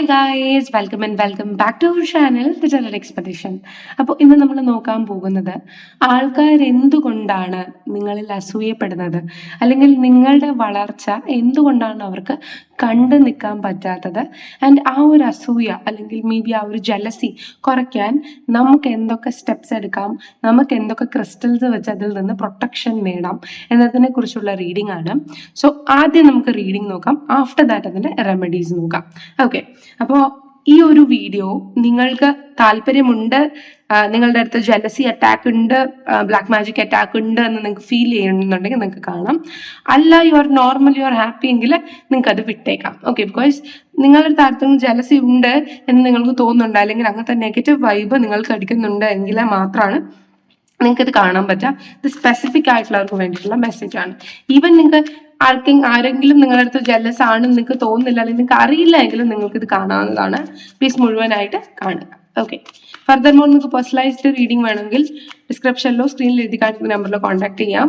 Hi guys, welcome back to our channel the terror expedition. അപ്പോൾ ഇന്ന് നമ്മൾ നോക്കാൻ പോകുന്നത് ആൾക്കാർ എന്തുകൊണ്ടാണ് നിങ്ങളിൽ അസൂയപ്പെടുന്നത്, അല്ലെങ്കിൽ നിങ്ങളുടെ വളർച്ച എന്തുകൊണ്ടാണ് അവർക്ക് കണ്ടു നിൽക്കാൻ പറ്റാത്തത്. ആൻഡ് ആ ഒരു അസൂയ അല്ലെങ്കിൽ മേ ബി ആ ഒരു ജലസി കുറയ്ക്കാൻ നമുക്ക് എന്തൊക്കെ സ്റ്റെപ്സ് എടുക്കാം, നമുക്ക് എന്തൊക്കെ ക്രിസ്റ്റൽസ് വെച്ച് അതിൽ നിന്ന് പ്രൊട്ടക്ഷൻ നേടാം എന്നതിനെ കുറിച്ചുള്ള റീഡിംഗ് ആണ്. സോ ആദ്യം നമുക്ക് റീഡിംഗ് നോക്കാം, ആഫ്റ്റർ ദാറ്റ് അതിൻ്റെ റെമഡീസ് നോക്കാം. ഓക്കെ, അപ്പോൾ ഈ ഒരു വീഡിയോ നിങ്ങൾക്ക് താല്പര്യമുണ്ട്, നിങ്ങളുടെ അടുത്ത് ജലസി അറ്റാക്ക് ഉണ്ട്, ബ്ലാക്ക് മാജിക് അറ്റാക്ക് ഉണ്ട് എന്ന് നിങ്ങൾക്ക് ഫീൽ ചെയ്യുന്നുണ്ടെങ്കിൽ നിങ്ങൾക്ക് കാണാം. അല്ല, you are normal, you are happy എങ്കിൽ നിങ്ങൾക്ക് അത് വിട്ടേക്കാം. ഓക്കെ, ബിക്കോസ് നിങ്ങളുടെ താരത്തിന് ജലസി ഉണ്ട് എന്ന് നിങ്ങൾക്ക് തോന്നുന്നുണ്ട്, അല്ലെങ്കിൽ അങ്ങനത്തെ നെഗറ്റീവ് വൈബ് നിങ്ങൾക്ക് അടിക്കുന്നുണ്ട് എങ്കിൽ മാത്രമാണ് നിങ്ങൾക്കിത് കാണാൻ പറ്റുക. ഇത് സ്പെസിഫിക് ആയിട്ടുള്ളവർക്ക് വേണ്ടിയിട്ടുള്ള മെസ്സേജ് ആണ്. ഈവൻ നിങ്ങൾക്ക് ആരെങ്കിലും നിങ്ങളുടെ അടുത്ത് ജെലസ് ആണെന്ന് നിങ്ങൾക്ക് തോന്നുന്നില്ല, അല്ലെങ്കിൽ നിങ്ങൾക്ക് അറിയില്ല എങ്കിലും നിങ്ങൾക്ക് ഇത് കാണാവുന്നതാണ്. പ്ലീസ് മുഴുവനായിട്ട് കാണുക. ഓക്കെ, ഫർദർ മോർ നിങ്ങൾക്ക് പേഴ്സണലൈസ്ഡ് റീഡിംഗ് വേണമെങ്കിൽ ഡിസ്ക്രിപ്ഷനിലോ സ്ക്രീനിൽ എഴുതി കാണിക്കുന്ന നമ്പറിലോ കോൺടാക്ട് ചെയ്യാം.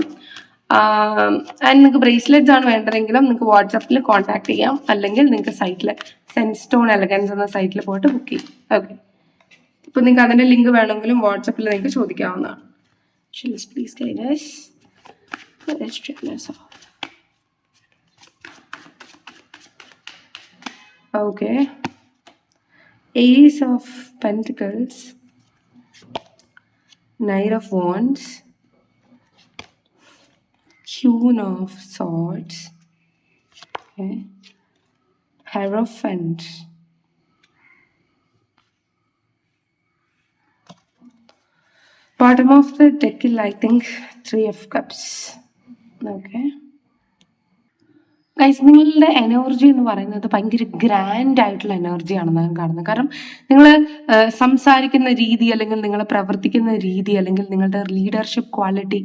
ആൻഡ് നിങ്ങൾക്ക് ബ്രേസ്ലെറ്റ്സ് ആണ് വേണ്ടതെങ്കിലും നിങ്ങൾക്ക് വാട്സാപ്പിൽ കോൺടാക്ട് ചെയ്യാം, അല്ലെങ്കിൽ നിങ്ങൾക്ക് സൈറ്റിൽ സെൻസ്റ്റോൺ എലഗൻസ് എന്ന സൈറ്റിൽ പോയിട്ട് ബുക്ക് ചെയ്യാം. ഓക്കെ, ഇപ്പൊ നിങ്ങൾക്ക് അതിന്റെ ലിങ്ക് വേണമെങ്കിലും വാട്സാപ്പിൽ നിങ്ങൾക്ക് ചോദിക്കാവുന്നതാണ്. Please guide us. Let's try this off. Okay. Ace of Pentacles, Knight of Wands, Queen of Swords, okay. Hierophant, bottom of the deck, I think 3 of Cups. Okay. Guys, നിങ്ങളുടെ energy എന്ന് പറയുന്നത് ഭയങ്കര grand ആയിട്ടുള്ള എനർജിയാണെന്ന് ഞാൻ കാണുന്നത്. കാരണം നിങ്ങൾ സംസാരിക്കുന്ന രീതി, അല്ലെങ്കിൽ നിങ്ങൾ പ്രവർത്തിക്കുന്ന രീതി, അല്ലെങ്കിൽ നിങ്ങളുടെ ലീഡർഷിപ്പ് ക്വാളിറ്റി,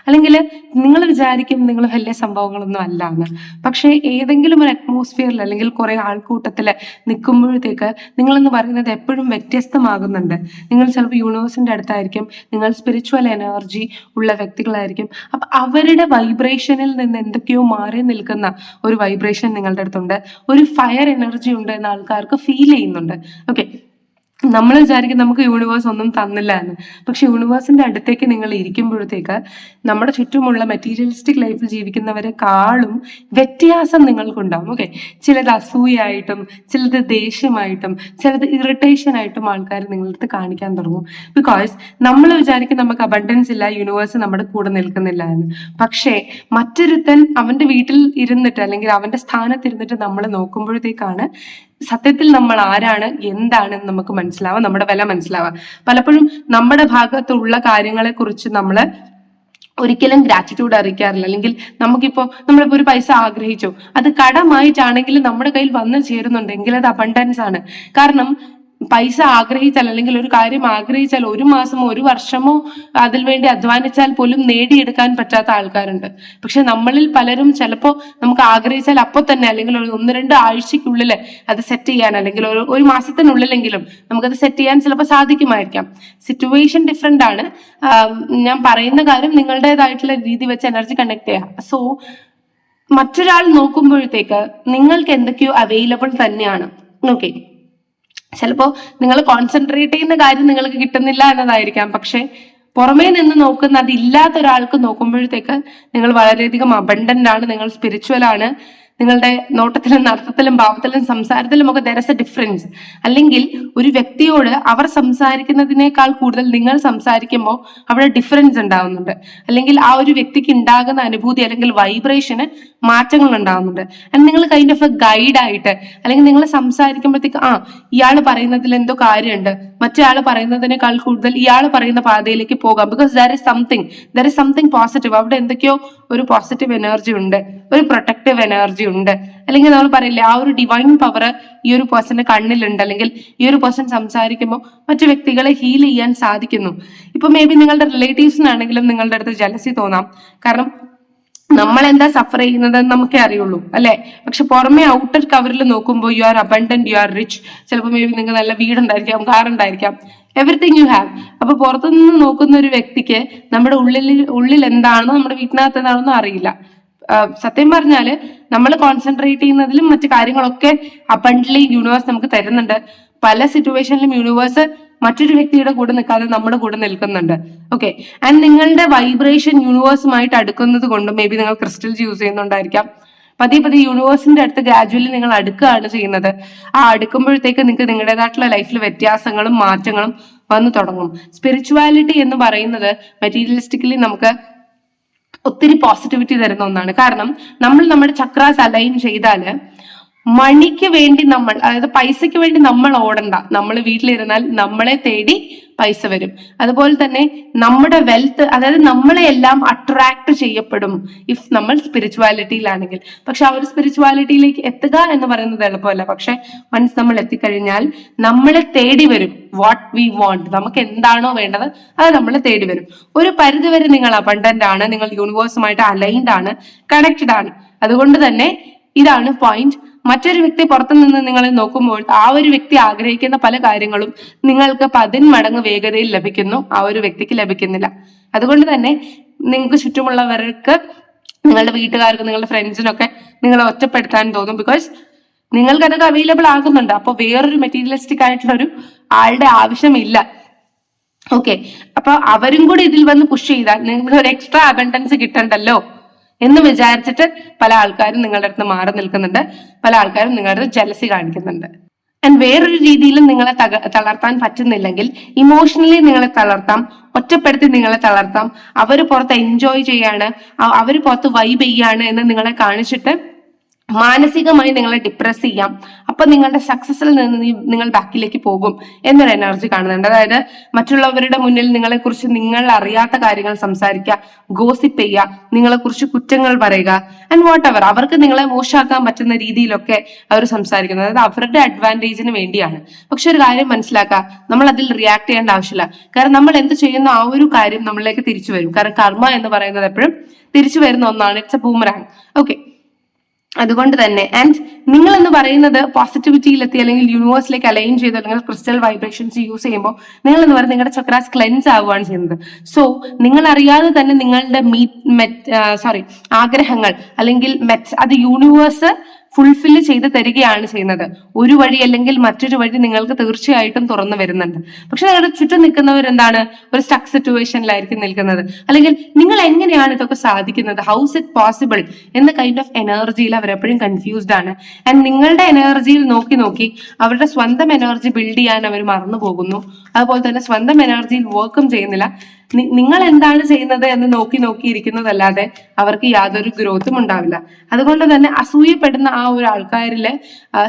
അല്ലെങ്കിൽ നിങ്ങൾ വിചാരിക്കും നിങ്ങൾ വലിയ സംഭവങ്ങളൊന്നും അല്ല എന്ന്. പക്ഷേ ഏതെങ്കിലും ഒരു അറ്റ്മോസ്ഫിയറിൽ അല്ലെങ്കിൽ കുറേ ആൾക്കൂട്ടത്തിൽ നിൽക്കുമ്പോഴത്തേക്ക് നിങ്ങളെന്ന് പറയുന്നത് എപ്പോഴും വ്യത്യസ്തമാകുന്നുണ്ട്. നിങ്ങൾ ചിലപ്പോൾ യൂണിവേഴ്സിൻ്റെ അടുത്തായിരിക്കും, നിങ്ങൾ സ്പിരിച്വൽ എനർജി ഉള്ള വ്യക്തികളായിരിക്കും. അപ്പം അവരുടെ വൈബ്രേഷനിൽ നിന്ന് എന്തൊക്കെയോ മാറി നിൽക്കുന്ന ഒരു വൈബ്രേഷൻ നിങ്ങളുടെ അടുത്തുണ്ട്, ഒരു ഫയർ എനർജി ഉണ്ട് എന്ന് ആൾക്കാർക്ക് ഫീൽ ചെയ്യുന്നുണ്ട്. ഓക്കെ, നമ്മൾ വിചാരിക്കും നമുക്ക് യൂണിവേഴ്സ് ഒന്നും തന്നില്ല എന്ന്. പക്ഷെ യൂണിവേഴ്സിന്റെ അടുത്തേക്ക് നിങ്ങൾ ഇരിക്കുമ്പോഴത്തേക്ക് നമ്മുടെ ചുറ്റുമുള്ള മെറ്റീരിയലിസ്റ്റിക് ലൈഫിൽ ജീവിക്കുന്നവരെക്കാളും വ്യത്യാസം നിങ്ങൾക്കുണ്ടാവും. ഓക്കെ, ചിലത് അസൂയായിട്ടും, ചിലത് ദേഷ്യമായിട്ടും, ചിലത് ഇറിറ്റേഷൻ ആയിട്ടും ആൾക്കാർ നിങ്ങളുടെ അടുത്ത് കാണിക്കാൻ തുടങ്ങും. ബിക്കോസ് നമ്മൾ വിചാരിക്കും നമുക്ക് അബണ്ടൻസ് ഇല്ല, യൂണിവേഴ്സ് നമ്മുടെ കൂടെ നിൽക്കുന്നില്ല എന്ന്. പക്ഷേ മറ്റൊരുത്തൻ അവന്റെ വീട്ടിൽ ഇരുന്നിട്ട്, അല്ലെങ്കിൽ അവന്റെ സ്ഥാനത്തിരുന്നിട്ട് നമ്മൾ നോക്കുമ്പോഴത്തേക്കാണ് സത്യത്തിൽ നമ്മൾ ആരാണ്, എന്താണെന്ന് നമുക്ക് മനസ്സിലാവുക, നമ്മുടെ വില മനസ്സിലാവുക. പലപ്പോഴും നമ്മുടെ ഭാഗത്തുള്ള കാര്യങ്ങളെ കുറിച്ച് നമ്മൾ ഒരിക്കലും ഗ്രാറ്റിറ്റ്യൂഡ് അറിയിക്കാറില്ല. അല്ലെങ്കിൽ നമ്മളിപ്പോ ഒരു പൈസ ആഗ്രഹിച്ചു, അത് കടമായിട്ടാണെങ്കിൽ നമ്മുടെ കയ്യിൽ വന്നു ചേരുന്നുണ്ടെങ്കിൽ അത് അബണ്ടൻസ് ആണ്. കാരണം പൈസ ആഗ്രഹിച്ചാൽ, അല്ലെങ്കിൽ ഒരു കാര്യം ആഗ്രഹിച്ചാൽ 1 മാസമോ 1 വർഷമോ അതിൽ വേണ്ടി അധ്വാനിച്ചാൽ പോലും നേടിയെടുക്കാൻ പറ്റാത്ത ആൾക്കാരുണ്ട്. പക്ഷെ നമ്മളിൽ പലരും ചിലപ്പോൾ നമുക്ക് ആഗ്രഹിച്ചാൽ അപ്പോൾ തന്നെ, അല്ലെങ്കിൽ 1-2 ആഴ്ചക്കുള്ളിൽ അത് സെറ്റ് ചെയ്യാൻ, അല്ലെങ്കിൽ ഒരു മാസത്തിനുള്ളിലെങ്കിലും നമുക്കത് സെറ്റ് ചെയ്യാൻ ചിലപ്പോൾ സാധിക്കുമായിരിക്കാം. സിറ്റുവേഷൻ ഡിഫറെന്റ് ആണ്. ഞാൻ പറയുന്ന കാര്യം നിങ്ങളുടേതായിട്ടുള്ള രീതി വെച്ച് എനർജി കണക്ട് ചെയ്യാം. സോ മറ്റൊരാൾ നോക്കുമ്പോഴത്തേക്ക് നിങ്ങൾക്ക് എന്തൊക്കെയോ അവൈലബിൾ തന്നെയാണ്. ഓക്കെ, ചിലപ്പോൾ നിങ്ങൾ കോൺസെൻട്രേറ്റ് ചെയ്യുന്ന കാര്യം നിങ്ങൾക്ക് കിട്ടുന്നില്ല എന്നതായിരിക്കാം. പക്ഷെ പുറമേ നിന്ന് നോക്കുന്ന, അതില്ലാത്ത ഒരാൾക്ക് നോക്കുമ്പോഴത്തേക്ക് നിങ്ങൾ വളരെയധികം അബണ്ടന്റ് ആണ്, നിങ്ങൾ സ്പിരിച്വൽ ആണ്. നിങ്ങളുടെ നോട്ടത്തിലും നടത്തത്തിലും ഭാവത്തിലും സംസാരത്തിലും ഒക്കെ there is a difference. അല്ലെങ്കിൽ ഒരു വ്യക്തിയോട് അവർ സംസാരിക്കുന്നതിനേക്കാൾ കൂടുതൽ നിങ്ങൾ സംസാരിക്കുമ്പോൾ അവിടെ ഡിഫറൻസ് ഉണ്ടാവുന്നുണ്ട്. അല്ലെങ്കിൽ ആ ഒരു വ്യക്തിക്ക് ഉണ്ടാകുന്ന അനുഭൂതി അല്ലെങ്കിൽ വൈബ്രേഷന് മാറ്റങ്ങൾ ഉണ്ടാവുന്നുണ്ട്. ആൻഡ് നിങ്ങൾ കൈൻഡ് ഓഫ് എ ഗൈഡായിട്ട്, അല്ലെങ്കിൽ നിങ്ങൾ സംസാരിക്കുമ്പോഴത്തേക്ക് ഇയാൾ പറയുന്നതിൽ എന്തോ കാര്യമുണ്ട്, മറ്റേ ആൾ പറയുന്നതിനേക്കാൾ കൂടുതൽ ഇയാൾ പറയുന്ന പാതയിലേക്ക് പോകാം. Because there is something positive. അവിടെ എന്തൊക്കെയോ ഒരു പോസിറ്റീവ് എനർജി ഉണ്ട്, ഒരു പ്രൊട്ടക്റ്റീവ് എനർജി ഉണ്ട്. അല്ലെങ്കിൽ നമ്മൾ പറയില്ലേ, ആ ഒരു ഡിവൈൻ പവർ ഈ ഒരു പേഴ്സന്റെ കണ്ണിലുണ്ട്, അല്ലെങ്കിൽ ഈ ഒരു പേഴ്സൺ സംസാരിക്കുമ്പോൾ മറ്റു വ്യക്തികളെ ഹീൽ ചെയ്യാൻ സാധിക്കുന്നു. ഇപ്പൊ മേ ബി നിങ്ങളുടെ റിലേറ്റീവ്സിനാണെങ്കിലും നിങ്ങളുടെ അടുത്ത് ജലസി തോന്നാം. കാരണം നമ്മൾ എന്താ സഫർ ചെയ്യുന്നത് നമുക്കേ അറിയുള്ളൂ, അല്ലെ? പക്ഷെ പുറമെ ഔട്ടർ കവറിൽ നോക്കുമ്പോൾ you are abundant, you are rich. ചിലപ്പോൾ മേ ബി നിങ്ങൾക്ക് നല്ല വീടുണ്ടായിരിക്കാം, കാർ ഉണ്ടായിരിക്കാം, എവറിത്തിങ് യു ഹാവ്. അപ്പൊ പുറത്തുനിന്ന് നോക്കുന്ന ഒരു വ്യക്തിക്ക് നമ്മുടെ ഉള്ളിൽ എന്താണെന്നോ നമ്മുടെ വീട്ടിനകത്ത് എന്താണെന്നോ അറിയില്ല. സത്യം പറഞ്ഞാല് നമ്മൾ കോൺസെൻട്രേറ്റ് ചെയ്യുന്നതിലും മറ്റു കാര്യങ്ങളൊക്കെ അബണ്ടൻറ്റ്ലി യൂണിവേഴ്സ് നമുക്ക് തരുന്നുണ്ട്. പല സിറ്റുവേഷനിലും യൂണിവേഴ്സ് മറ്റൊരു വ്യക്തിയുടെ കൂടെ നിൽക്കാതെ നമ്മുടെ കൂടെ നിൽക്കുന്നുണ്ട്. ഓക്കെ, ആൻഡ് നിങ്ങളുടെ വൈബ്രേഷൻ യൂണിവേഴ്സുമായിട്ട് അടുക്കുന്നത് കൊണ്ട് മേ ബി നിങ്ങൾ ക്രിസ്റ്റൽസ് യൂസ് ചെയ്യുന്നുണ്ടായിരിക്കാം. പതിയെ യൂണിവേഴ്സിന്റെ അടുത്ത് ഗ്രാജുവലി നിങ്ങൾ അടുക്കുകയാണ് ചെയ്യുന്നത്. ആ അടുക്കുമ്പോഴത്തേക്ക് നിങ്ങൾക്ക് നിങ്ങളുടേതായിട്ടുള്ള ലൈഫിൽ വ്യത്യാസങ്ങളും മാറ്റങ്ങളും വന്നു തുടങ്ങും. സ്പിരിച്വാലിറ്റി എന്ന് പറയുന്നത് മെറ്റീരിയലിസ്റ്റിക്കലി നമുക്ക് ഒത്തിരി പോസിറ്റിവിറ്റി തരുന്ന ഒന്നാണ്. കാരണം നമ്മൾ നമ്മുടെ ചക്രാസ് അലൈൻ ചെയ്താല് മണിക്ക് വേണ്ടി നമ്മൾ, അതായത് പൈസയ്ക്ക് വേണ്ടി നമ്മൾ ഓടണ്ട. നമ്മൾ വീട്ടിലിരുന്നാൽ നമ്മളെ തേടി പൈസ വരും. അതുപോലെ തന്നെ നമ്മുടെ വെൽത്ത്, അതായത് നമ്മളെ എല്ലാം അട്രാക്ട് ചെയ്യപ്പെടും ഇഫ് നമ്മൾ സ്പിരിച്വാലിറ്റിയിലാണെങ്കിൽ. പക്ഷെ ആ ഒരു സ്പിരിച്വാലിറ്റിയിലേക്ക് എത്തുക എന്ന് പറയുന്നത് എളുപ്പമല്ല. പക്ഷെ വൺസ് നമ്മൾ എത്തിക്കഴിഞ്ഞാൽ നമ്മളെ തേടി വരും വാട്ട് വി വാണ്ട്. നമുക്ക് എന്താണോ വേണ്ടത് അത് നമ്മളെ തേടി വരും. ഒരു പരിധിവരെ നിങ്ങൾ അബണ്ടന്റ് ആണ്, നിങ്ങൾ യൂണിവേഴ്സുമായിട്ട് അലൈൻഡ് ആണ്, കണക്റ്റഡ് ആണ്. അതുകൊണ്ട് തന്നെ ഇതാണ് പോയിന്റ്. മറ്റൊരു വ്യക്തി പുറത്തു നിന്ന് നിങ്ങളെ നോക്കുമ്പോൾ ആ ഒരു വ്യക്തി ആഗ്രഹിക്കുന്ന പല കാര്യങ്ങളും നിങ്ങൾക്ക് 10 മടങ്ങ് വേഗതയിൽ ലഭിക്കുന്നു, ആ ഒരു വ്യക്തിക്ക് ലഭിക്കുന്നില്ല. അതുകൊണ്ട് തന്നെ നിങ്ങൾക്ക് ചുറ്റുമുള്ളവർക്ക്, നിങ്ങളുടെ വീട്ടുകാർക്ക്, നിങ്ങളുടെ ഫ്രണ്ട്സിനൊക്കെ നിങ്ങളെ ഒറ്റപ്പെടുത്താൻ തോന്നും. ബിക്കോസ് നിങ്ങൾക്ക് അതൊക്കെ അവൈലബിൾ ആകുന്നുണ്ട്. അപ്പോൾ വേറൊരു മെറ്റീരിയലിസ്റ്റിക് ആയിട്ടുള്ള ഒരു ആളുടെ ആവശ്യമില്ല. ഓക്കെ, അപ്പൊ അവരും കൂടി ഇതിൽ വന്ന് പുഷ് ചെയ്താൽ നിങ്ങൾക്ക് ഒരു എക്സ്ട്രാ അബണ്ടൻസ് കിട്ടണ്ടല്ലോ എന്ന് വിചാരിച്ചിട്ട് പല ആൾക്കാരും നിങ്ങളുടെ അടുത്ത് മാറി നിൽക്കുന്നുണ്ട്. പല ആൾക്കാരും നിങ്ങളുടെ അടുത്ത് ജലസി കാണിക്കുന്നുണ്ട്. ആൻഡ് വേറൊരു രീതിയിലും നിങ്ങളെ തളർത്താൻ പറ്റുന്നില്ലെങ്കിൽ ഇമോഷണലി നിങ്ങളെ തളർത്താം, ഒറ്റപ്പെടുത്തി നിങ്ങളെ തളർത്താം. അവര് പുറത്ത് എൻജോയ് ചെയ്യാണ്, അവര് പുറത്ത് വൈബ് ചെയ്യാണ് എന്ന് നിങ്ങളെ കാണിച്ചിട്ട് മാനസികമായി നിങ്ങളെ ഡിപ്രസ് ചെയ്യാം. അപ്പൊ നിങ്ങളുടെ സക്സസിൽ നിന്ന് നിങ്ങൾ ബാക്കിലേക്ക് പോകും എന്നൊരു എനർജി കാണുന്നുണ്ട്. അതായത് മറ്റുള്ളവരുടെ മുന്നിൽ നിങ്ങളെ കുറിച്ച് നിങ്ങൾ അറിയാത്ത കാര്യങ്ങൾ സംസാരിക്കുക, ഗോസിപ്പ് ചെയ്യുക, നിങ്ങളെ കുറിച്ച് കുറ്റങ്ങൾ പറയുക, ആൻഡ് വാട്ട് എവർ. അവർക്ക് നിങ്ങളെ മോശമാക്കാൻ പറ്റുന്ന രീതിയിലൊക്കെ അവർ സംസാരിക്കുന്നത്, അതായത് അവരുടെ അഡ്വാൻറ്റേജിന് വേണ്ടിയാണ്. പക്ഷെ ഒരു കാര്യം മനസ്സിലാക്കുക, നമ്മൾ അതിൽ റിയാക്ട് ചെയ്യേണ്ട ആവശ്യമില്ല. കാരണം നമ്മൾ എന്ത് ചെയ്യുന്ന ആ ഒരു കാര്യം നമ്മളിലേക്ക് തിരിച്ചു വരും. കാരണം കർമ്മ എന്ന് പറയുന്നത് എപ്പോഴും തിരിച്ചു വരുന്ന ഒന്നാണ്. It's A boomerang. ഓക്കെ, അതുകൊണ്ട് തന്നെ ആൻഡ് നിങ്ങൾ എന്ന് പറയുന്നത് പോസിറ്റിവിറ്റിയിലെത്തി അല്ലെങ്കിൽ യൂണിവേഴ്സിലേക്ക് അലൈൻ ചെയ്ത് അല്ലെങ്കിൽ ക്രിസ്റ്റൽ വൈബ്രേഷൻസ് യൂസ് ചെയ്യുമ്പോൾ നിങ്ങൾ എന്ന് പറയുന്നത് നിങ്ങളുടെ ചക്രാസ് ക്ലെൻസ് ആവുകയാണ് ചെയ്യുന്നത്. സോ നിങ്ങൾ അറിയാതെ തന്നെ നിങ്ങളുടെ ആഗ്രഹങ്ങൾ അല്ലെങ്കിൽ മെറ്റ്സ് അത് യൂണിവേഴ്സ് ഫുൾഫില്ല് ചെയ്ത് തരികയാണ് ചെയ്യുന്നത്. ഒരു വഴി അല്ലെങ്കിൽ മറ്റൊരു വഴി നിങ്ങൾക്ക് തീർച്ചയായിട്ടും തുറന്നു വരുന്നുണ്ട്. പക്ഷെ നിങ്ങളുടെ ചുറ്റും നിൽക്കുന്നവർ എന്താണ്, ഒരു സ്റ്റക്ക് സിറ്റുവേഷനിലായിരിക്കും നിൽക്കുന്നത്. അല്ലെങ്കിൽ നിങ്ങൾ എങ്ങനെയാണ് ഇതൊക്കെ സാധിക്കുന്നത്, ഹൗസ് ഇറ്റ് പോസിബിൾ എന്ന കൈൻഡ് ഓഫ് എനർജിയിൽ അവരെപ്പോഴും കൺഫ്യൂസ്ഡ് ആണ്. ആൻഡ് നിങ്ങളുടെ എനർജിയിൽ നോക്കി അവരുടെ സ്വന്തം എനർജി ബിൽഡ് ചെയ്യാൻ അവർ മറന്നു പോകുന്നു. അതുപോലെ തന്നെ സ്വന്തം എനർജിയിൽ വർക്കും ചെയ്യുന്നില്ല. നിങ്ങൾ എന്താണ് ചെയ്യുന്നത് എന്ന് നോക്കിയിരിക്കുന്നതല്ലാതെ അവർക്ക് യാതൊരു ഗ്രോത്തും ഉണ്ടാവില്ല. അതുകൊണ്ട് തന്നെ അസൂയപ്പെടുന്ന ആ ഒരു ആൾക്കാരില്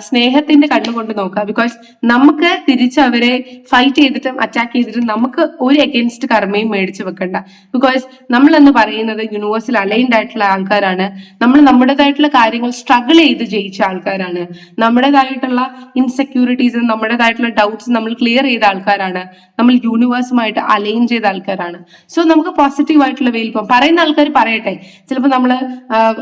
സ്നേഹത്തിന്റെ കണ്ണുകൊണ്ട് നോക്കുക. ബിക്കോസ് നമുക്ക് തിരിച്ച് അവരെ ഫൈറ്റ് ചെയ്തിട്ടും അറ്റാക്ക് ചെയ്തിട്ടും നമുക്ക് ഒരു അഗൈൻസ്റ്റ് കർമ്മയും മേടിച്ചു വെക്കണ്ട. ബിക്കോസ് നമ്മൾ എന്ന് പറയുന്നത് യൂണിവേഴ്സിൽ അലൈൻഡ് ആയിട്ടുള്ള ആൾക്കാരാണ്. നമ്മൾ നമ്മുടേതായിട്ടുള്ള കാര്യങ്ങൾ സ്ട്രഗിൾ ചെയ്ത് ജയിച്ച ആൾക്കാരാണ്. നമ്മുടേതായിട്ടുള്ള ഇൻസെക്യൂരിറ്റീസും നമ്മുടേതായിട്ടുള്ള ഡൗട്ട്സും നമ്മൾ ക്ലിയർ ചെയ്ത ആൾക്കാരാണ്. നമ്മൾ യൂണിവേഴ്സുമായിട്ട് അലൈൻ ചെയ്ത ആൾക്കാരാണ്. സോ നമുക്ക് പോസിറ്റീവ് ആയിട്ടുള്ള വേയിൽ പോകാം. പറയുന്ന ആൾക്കാർ പറയട്ടെ, ചിലപ്പോൾ നമ്മൾ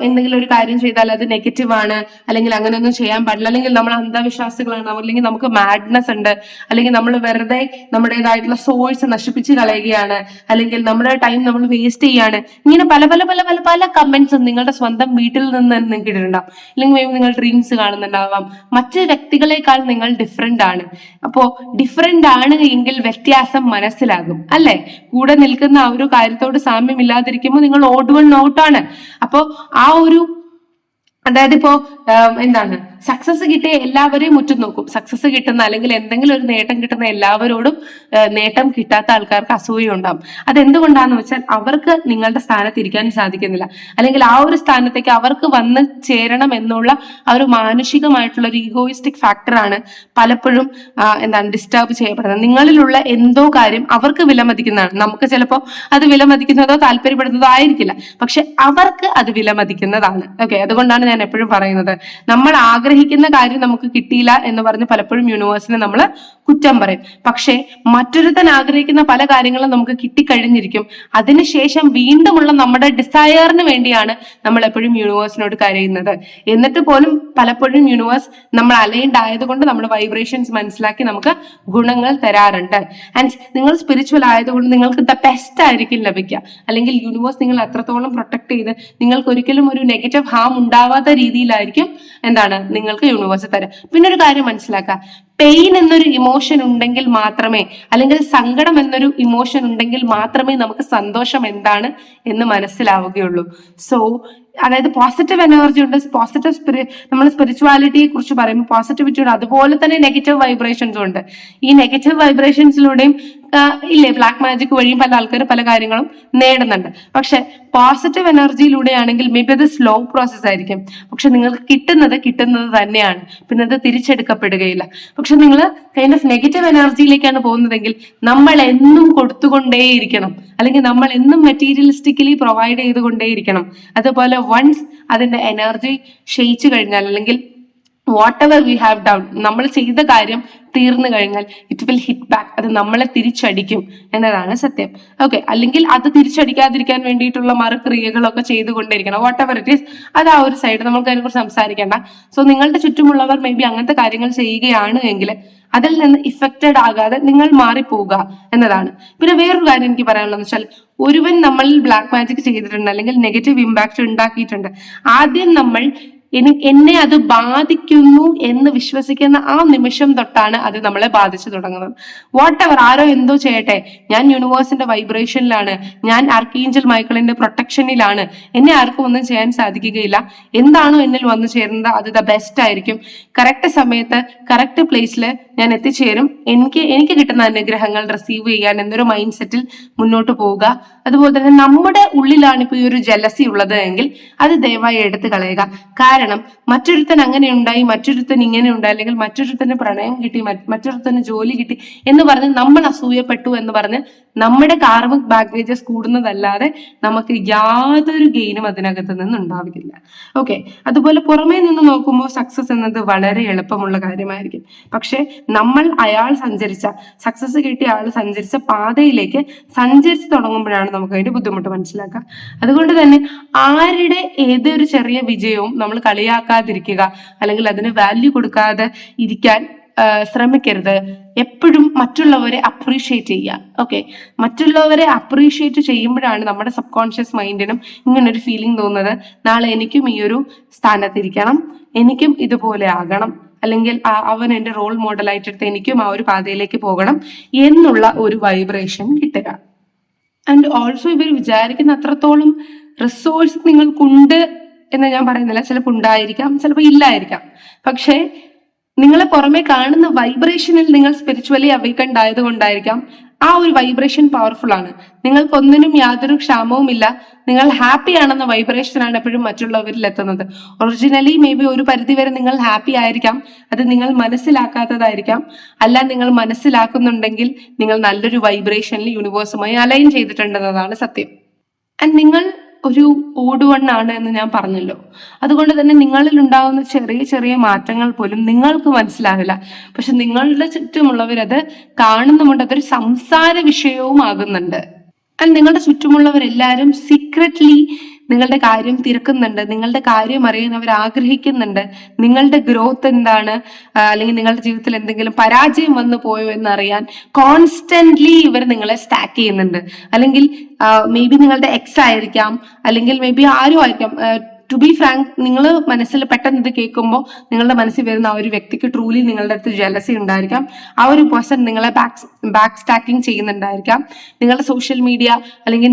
എന്തെങ്കിലും ഒരു കാര്യം ചെയ്താൽ അത് നെഗറ്റീവ് ആണ്, അല്ലെങ്കിൽ അങ്ങനെയൊന്നും ചെയ്യാൻ പാടില്ല, അല്ലെങ്കിൽ നമ്മൾ അന്ധവിശ്വാസികളാണ്, അല്ലെങ്കിൽ നമുക്ക് മാഡ്നെസ് ഉണ്ട്, അല്ലെങ്കിൽ നമ്മൾ വെറുതെ നമ്മുടേതായിട്ടുള്ള സോഴ്സ് നശിപ്പിച്ച് കളയുകയാണ്, അല്ലെങ്കിൽ നമ്മുടെ ടൈം നമ്മൾ വേസ്റ്റ് ചെയ്യാണ്. ഇങ്ങനെ പല പല പല പല പല കമന്റ്സും നിങ്ങളുടെ സ്വന്തം വീട്ടിൽ നിന്ന് നിങ്ങൾക്ക് ഇട്ടിട്ടുണ്ടാവും. അല്ലെങ്കിൽ മേ ബി നിങ്ങൾ ഡ്രീംസ് കാണുന്നുണ്ടാവാം. മറ്റ് വ്യക്തികളെക്കാൾ നിങ്ങൾ ഡിഫറെന്റ് ആണ്. അപ്പോ ഡിഫറെന്റ് ആണ് എങ്കിൽ വ്യത്യാസം മനസ്സിലാകും അല്ലെ. കൂടെ നിൽക്കുന്ന ആ ഒരു കാര്യത്തോട് സാമ്യമില്ലാതിരിക്കുമ്പോൾ നിങ്ങൾ ഓഡ് വൺ ഔട്ടാണ്. അപ്പോ ആ ഒരു, അതായത് ഇപ്പോ എന്താണ്, സക്സസ് കിട്ടിയ എല്ലാവരെയും ഉറ്റു നോക്കും. സക്സസ് കിട്ടുന്ന അല്ലെങ്കിൽ എന്തെങ്കിലും ഒരു നേട്ടം കിട്ടുന്ന എല്ലാവരോടും നേട്ടം കിട്ടാത്ത ആൾക്കാർക്ക് അസൂയ ഉണ്ടാവും. അതെന്തുകൊണ്ടാന്ന് വെച്ചാൽ അവർക്ക് നിങ്ങളുടെ സ്ഥാനത്ത് ഇരിക്കാൻ സാധിക്കുന്നില്ല, അല്ലെങ്കിൽ ആ ഒരു സ്ഥാനത്തേക്ക് അവർക്ക് വന്ന് ചേരണം എന്നുള്ള ആ ഒരു മാനുഷികമായിട്ടുള്ള ഒരു ഈഗോയിസ്റ്റിക് ഫാക്ടറാണ് പലപ്പോഴും ഡിസ്റ്റർബ് ചെയ്യപ്പെടുന്നത്. നിങ്ങളിലുള്ള എന്തോ കാര്യം അവർക്ക് വിലമതിക്കുന്നതാണ്. നമുക്ക് ചിലപ്പോൾ അത് വിലമതിക്കുന്നതോ താല്പര്യപ്പെടുന്നതോ ആയിരിക്കില്ല, പക്ഷെ അവർക്ക് അത് വിലമതിക്കുന്നതാണ്. ഓക്കെ, അതുകൊണ്ടാണ് ഞാൻ എപ്പോഴും പറയുന്നത്. നമ്മൾ ആഗ്രഹിക്കുന്ന കാര്യം നമുക്ക് കിട്ടിയില്ല എന്ന് പറഞ്ഞ് പലപ്പോഴും യൂണിവേഴ്സിനെ നമ്മൾ കുറ്റം പറയും. പക്ഷെ മറ്റൊരുത്തൻ ആഗ്രഹിക്കുന്ന പല കാര്യങ്ങളും നമുക്ക് കിട്ടിക്കഴിഞ്ഞിരിക്കും. അതിനുശേഷം വീണ്ടുമുള്ള നമ്മുടെ ഡിസയറിന് വേണ്ടിയാണ് നമ്മൾ എപ്പോഴും യൂണിവേഴ്സിനോട് കരയുന്നത്. എന്നിട്ട് പോലും പലപ്പോഴും യൂണിവേഴ്സ് നമ്മൾ അലൈൻഡ് ആയതുകൊണ്ട് നമ്മുടെ വൈബ്രേഷൻസ് മനസ്സിലാക്കി നമുക്ക് ഗുണങ്ങൾ തരാറുണ്ട്. ആൻഡ് നിങ്ങൾ സ്പിരിച്വൽ ആയതുകൊണ്ട് നിങ്ങൾക്ക് ദ ബെസ്റ്റ് ആയിരിക്കും ലഭിക്കുക. അല്ലെങ്കിൽ യൂണിവേഴ്സ് നിങ്ങൾ എത്രത്തോളം പ്രൊട്ടക്ട് ചെയ്ത് നിങ്ങൾക്ക് ഒരിക്കലും ഒരു നെഗറ്റീവ് ഹാം ഉണ്ടാവാത്ത രീതിയിലായിരിക്കും നിങ്ങൾക്ക് യൂണിവേഴ്സ് തരാം. പിന്നെ ഒരു കാര്യം മനസ്സിലാക്കുക, പെയിൻ എന്നൊരു ഇമോഷൻ ഉണ്ടെങ്കിൽ മാത്രമേ, അല്ലെങ്കിൽ സങ്കടം എന്നൊരു ഇമോഷൻ ഉണ്ടെങ്കിൽ മാത്രമേ നമുക്ക് സന്തോഷം എന്താണ് എന്ന് മനസ്സിലാവുകയുള്ളൂ. സോ അതായത് പോസിറ്റീവ് എനർജി ഉണ്ട്, നമ്മൾ സ്പിരിച്വാലിറ്റിയെ കുറിച്ച് പറയുമ്പോൾ പോസിറ്റിവിറ്റി ഉണ്ട്, അതുപോലെ തന്നെ നെഗറ്റീവ് വൈബ്രേഷൻസും ഉണ്ട്. ഈ നെഗറ്റീവ് വൈബ്രേഷൻസിലൂടെയും ഇല്ലേ ബ്ലാക്ക് മാജിക് വഴിയും പല ആൾക്കാർ പല കാര്യങ്ങളും നേടുന്നുണ്ട്. പക്ഷെ പോസിറ്റീവ് എനർജിയിലൂടെയാണെങ്കിൽ മേ ബി അത് സ്ലോ പ്രോസസ് ആയിരിക്കും, പക്ഷെ നിങ്ങൾക്ക് കിട്ടുന്നത് തന്നെയാണ്, പിന്നെ അത് തിരിച്ചെടുക്കപ്പെടുകയില്ല. പക്ഷെ നിങ്ങൾ കൈൻഡ് ഓഫ് നെഗറ്റീവ് എനർജിയിലേക്കാണ് പോകുന്നതെങ്കിൽ നമ്മൾ എന്നും കൊടുത്തുകൊണ്ടേയിരിക്കണം, അല്ലെങ്കിൽ നമ്മൾ എന്നും മെറ്റീരിയലിസ്റ്റിക്കലി പ്രൊവൈഡ് ചെയ്തുകൊണ്ടേയിരിക്കണം. അതുപോലെ വൺസ് അതിന്റെ എനർജി ക്ഷയിച്ചു കഴിഞ്ഞാൽ, അല്ലെങ്കിൽ what ever we have down, നമ്മൾ ചെയ്ത കാര്യം തീർന്നു കഴിഞ്ഞാൽ ഇറ്റ് വിൽ ഹിറ്റ് ബാക്ക്, അത് നമ്മളെ തിരിച്ചടിക്കും എന്നതാണ് സത്യം. ഓക്കെ, അല്ലെങ്കിൽ അത് തിരിച്ചടിക്കാതിരിക്കാൻ വേണ്ടിയിട്ടുള്ള മറുക്രിയകളൊക്കെ ചെയ്തുകൊണ്ടിരിക്കണം, വാട്ട് എവർ ഇറ്റ് ഈസ്. അത് ആ ഒരു സൈഡ്, നമുക്ക് അതിനെക്കുറിച്ച് സംസാരിക്കേണ്ട. സോ നിങ്ങളുടെ ചുറ്റുമുള്ളവർ മേ ബി അങ്ങനത്തെ കാര്യങ്ങൾ ചെയ്യുകയാണ് എങ്കിൽ അതിൽ നിന്ന് ഇഫക്റ്റഡ് ആകാതെ നിങ്ങൾ മാറിപ്പോവുക എന്നതാണ്. പിന്നെ വേറൊരു കാര്യം എനിക്ക് പറയാനുള്ളതെന്ന് വെച്ചാൽ, ഒരുവൻ നമ്മളിൽ ബ്ലാക്ക് മാജിക് ചെയ്തിട്ടുണ്ട് അല്ലെങ്കിൽ നെഗറ്റീവ് ഇമ്പാക്ട് ഉണ്ടാക്കിയിട്ടുണ്ട്, ആദ്യം നമ്മൾ എന്നെ അത് ബാധിക്കുന്നു എന്ന് വിശ്വസിക്കുന്ന ആ നിമിഷം തൊട്ടാണ് അത് നമ്മളെ ബാധിച്ചു തുടങ്ങുന്നത്. വാട്ട് എവർ, ആരോ എന്തോ ചെയ്യട്ടെ, ഞാൻ യൂണിവേഴ്സിന്റെ വൈബ്രേഷനിലാണ്, ഞാൻ ആർക്കേഞ്ചൽ മൈക്കിളിന്റെ പ്രൊട്ടക്ഷനിലാണ്, എന്നെ ആർക്കും ഒന്നും ചെയ്യാൻ സാധിക്കുകയില്ല. എന്താണോ എന്നിൽ വന്നു ചേരുന്നത് അത് ദ ബെസ്റ്റ് ആയിരിക്കും. കറക്റ്റ് സമയത്ത് കറക്റ്റ് പ്ലേസിൽ ഞാൻ എത്തിച്ചേരും. എനിക്ക് കിട്ടുന്ന അനുഗ്രഹങ്ങൾ റിസീവ് ചെയ്യാൻ എന്നൊരു മൈൻഡ് സെറ്റിൽ മുന്നോട്ട് പോവുക. അതുപോലെ തന്നെ നമ്മുടെ ഉള്ളിലാണ് ഇപ്പൊ ഈ ഒരു ജലസി ഉള്ളത് എങ്കിൽ അത് ദയവായി എടുത്തു കളയുക. കാരണം മറ്റൊരുത്തൻ അങ്ങനെ ഉണ്ടായി, മറ്റൊരുത്തൻ ഇങ്ങനെ ഉണ്ടായി, അല്ലെങ്കിൽ മറ്റൊരുത്തന് പ്രണയം കിട്ടി, മറ്റൊരുത്തന് ജോലി കിട്ടി എന്ന് പറഞ്ഞ് നമ്മൾ അസൂയപ്പെട്ടു എന്ന് പറഞ്ഞ് നമ്മുടെ കാർമിക് ബാഗേജസ് കൂടുന്നതല്ലാതെ നമുക്ക് യാതൊരു ഗെയിനും അതിനകത്ത് നിന്ന് ഉണ്ടാവില്ല. ഓക്കെ, അതുപോലെ പുറമേ നിന്ന് നോക്കുമ്പോൾ സക്സസ് എന്നത് വളരെ എളുപ്പമുള്ള കാര്യമായിരിക്കും. പക്ഷെ നമ്മൾ സക്സസ് കിട്ടിയ ആൾ സഞ്ചരിച്ച പാതയിലേക്ക് സഞ്ചരിച്ച് തുടങ്ങുമ്പോഴാണ് നമുക്ക് അതിന്റെ ബുദ്ധിമുട്ട് മനസ്സിലാക്കുക. അതുകൊണ്ട് തന്നെ ആരുടെ ഏതൊരു ചെറിയ വിജയവും നമ്മൾ കളിയാക്കാതിരിക്കുക, അല്ലെങ്കിൽ അതിന് വാല്യൂ കൊടുക്കാതെ ഇരിക്കാൻ ശ്രമിക്കരുത്. എപ്പോഴും മറ്റുള്ളവരെ അപ്രീഷിയേറ്റ് ചെയ്യുക. ഓക്കെ, മറ്റുള്ളവരെ അപ്രീഷിയേറ്റ് ചെയ്യുമ്പോഴാണ് നമ്മുടെ സബ് കോൺഷ്യസ് മൈൻഡിനും ഇങ്ങനൊരു ഫീലിംഗ് തോന്നുന്നത്, നാളെ എനിക്കും ഈ ഒരു സ്ഥാനത്തിരിക്കണം, എനിക്കും ഇതുപോലെ ആകണം, അല്ലെങ്കിൽ അവൻ എൻ്റെ റോൾ മോഡലായിട്ടെടുത്ത് എനിക്കും ആ ഒരു പാതയിലേക്ക് പോകണം എന്നുള്ള ഒരു വൈബ്രേഷൻ കിട്ടുക. ആൻഡ് ഓൾസോ ഇവർ വിചാരിക്കുന്ന അത്രത്തോളം റിസോഴ്സ് നിങ്ങൾക്കുണ്ട് എന്ന് ഞാൻ പറയുന്നില്ല. ചിലപ്പോൾ ഉണ്ടായിരിക്കാം, ചിലപ്പോൾ ഇല്ലായിരിക്കാം. പക്ഷേ നിങ്ങളെ പുറമെ കാണുന്ന വൈബ്രേഷനിൽ നിങ്ങൾ സ്പിരിച്വലി അവേക്കൻഡ് ആയതുകൊണ്ടായിരിക്കാം ആ ഒരു വൈബ്രേഷൻ പവർഫുൾ ആണ്. നിങ്ങൾക്കൊന്നിനും യാതൊരു ക്ഷാമവും ഇല്ല, നിങ്ങൾ ഹാപ്പി ആണെന്ന വൈബ്രേഷനാണ് എപ്പോഴും മറ്റുള്ളവരിൽ എത്തുന്നത്. ഒറിജിനലി മേ ബി ഒരു പരിധി വരെ നിങ്ങൾ ഹാപ്പി ആയിരിക്കാം, അത് നിങ്ങൾ മനസ്സിലാക്കാത്തതായിരിക്കാം. അല്ല, നിങ്ങൾ മനസ്സിലാക്കുന്നുണ്ടെങ്കിൽ നിങ്ങൾ നല്ലൊരു വൈബ്രേഷനിൽ യൂണിവേഴ്സുമായി അലൈൻ ചെയ്തിട്ടുണ്ടെന്നതാണ് സത്യം. ആൻഡ് നിങ്ങൾ ഒരു ഓടുവണ്ണാണ് എന്ന് ഞാൻ പറഞ്ഞല്ലോ. അതുകൊണ്ട് തന്നെ നിങ്ങളിൽ ഉണ്ടാകുന്ന ചെറിയ ചെറിയ മാറ്റങ്ങൾ പോലും നിങ്ങൾക്ക് മനസ്സിലാവില്ല. പക്ഷെ നിങ്ങളുടെ ചുറ്റുമുള്ളവരത് കാണുന്നുമുണ്ട്, അതൊരു സംസാര വിഷയവും ആകുന്നുണ്ട്. ആൻഡ് നിങ്ങളുടെ ചുറ്റുമുള്ളവരെല്ലാവരും സീക്രറ്റ്ലി നിങ്ങളുടെ കാര്യം തിരക്കുന്നുണ്ട്, നിങ്ങളുടെ കാര്യം അറിയാൻ അവർ ആഗ്രഹിക്കുന്നുണ്ട്. നിങ്ങളുടെ ഗ്രോത്ത് എന്താണ്, അല്ലെങ്കിൽ നിങ്ങളുടെ ജീവിതത്തിൽ എന്തെങ്കിലും പരാജയം വന്നു പോയോ എന്നറിയാൻ കോൺസ്റ്റന്റ്ലി ഇവർ നിങ്ങളെ സ്റ്റാക്ക് ചെയ്യുന്നുണ്ട്. അല്ലെങ്കിൽ മേ ബി നിങ്ങളുടെ എക്സ് ആയിരിക്കാം, അല്ലെങ്കിൽ മേ ബി ആരും ആയിരിക്കാം. ടു ബി ഫ്രാങ്ക്, നിങ്ങൾ മനസ്സിൽ പെട്ടെന്ന് ഇത് കേൾക്കുമ്പോൾ നിങ്ങളുടെ മനസ്സിൽ വരുന്ന ആ ഒരു വ്യക്തിക്ക് ട്രൂലി നിങ്ങളുടെ അടുത്ത് ജലസി ഉണ്ടായിരിക്കാം. ആ ഒരു പേഴ്സൺ നിങ്ങളെ ബാക്ക് സ്റ്റാക്കിങ് ചെയ്യുന്നുണ്ടായിരിക്കാം. നിങ്ങളുടെ സോഷ്യൽ മീഡിയ അല്ലെങ്കിൽ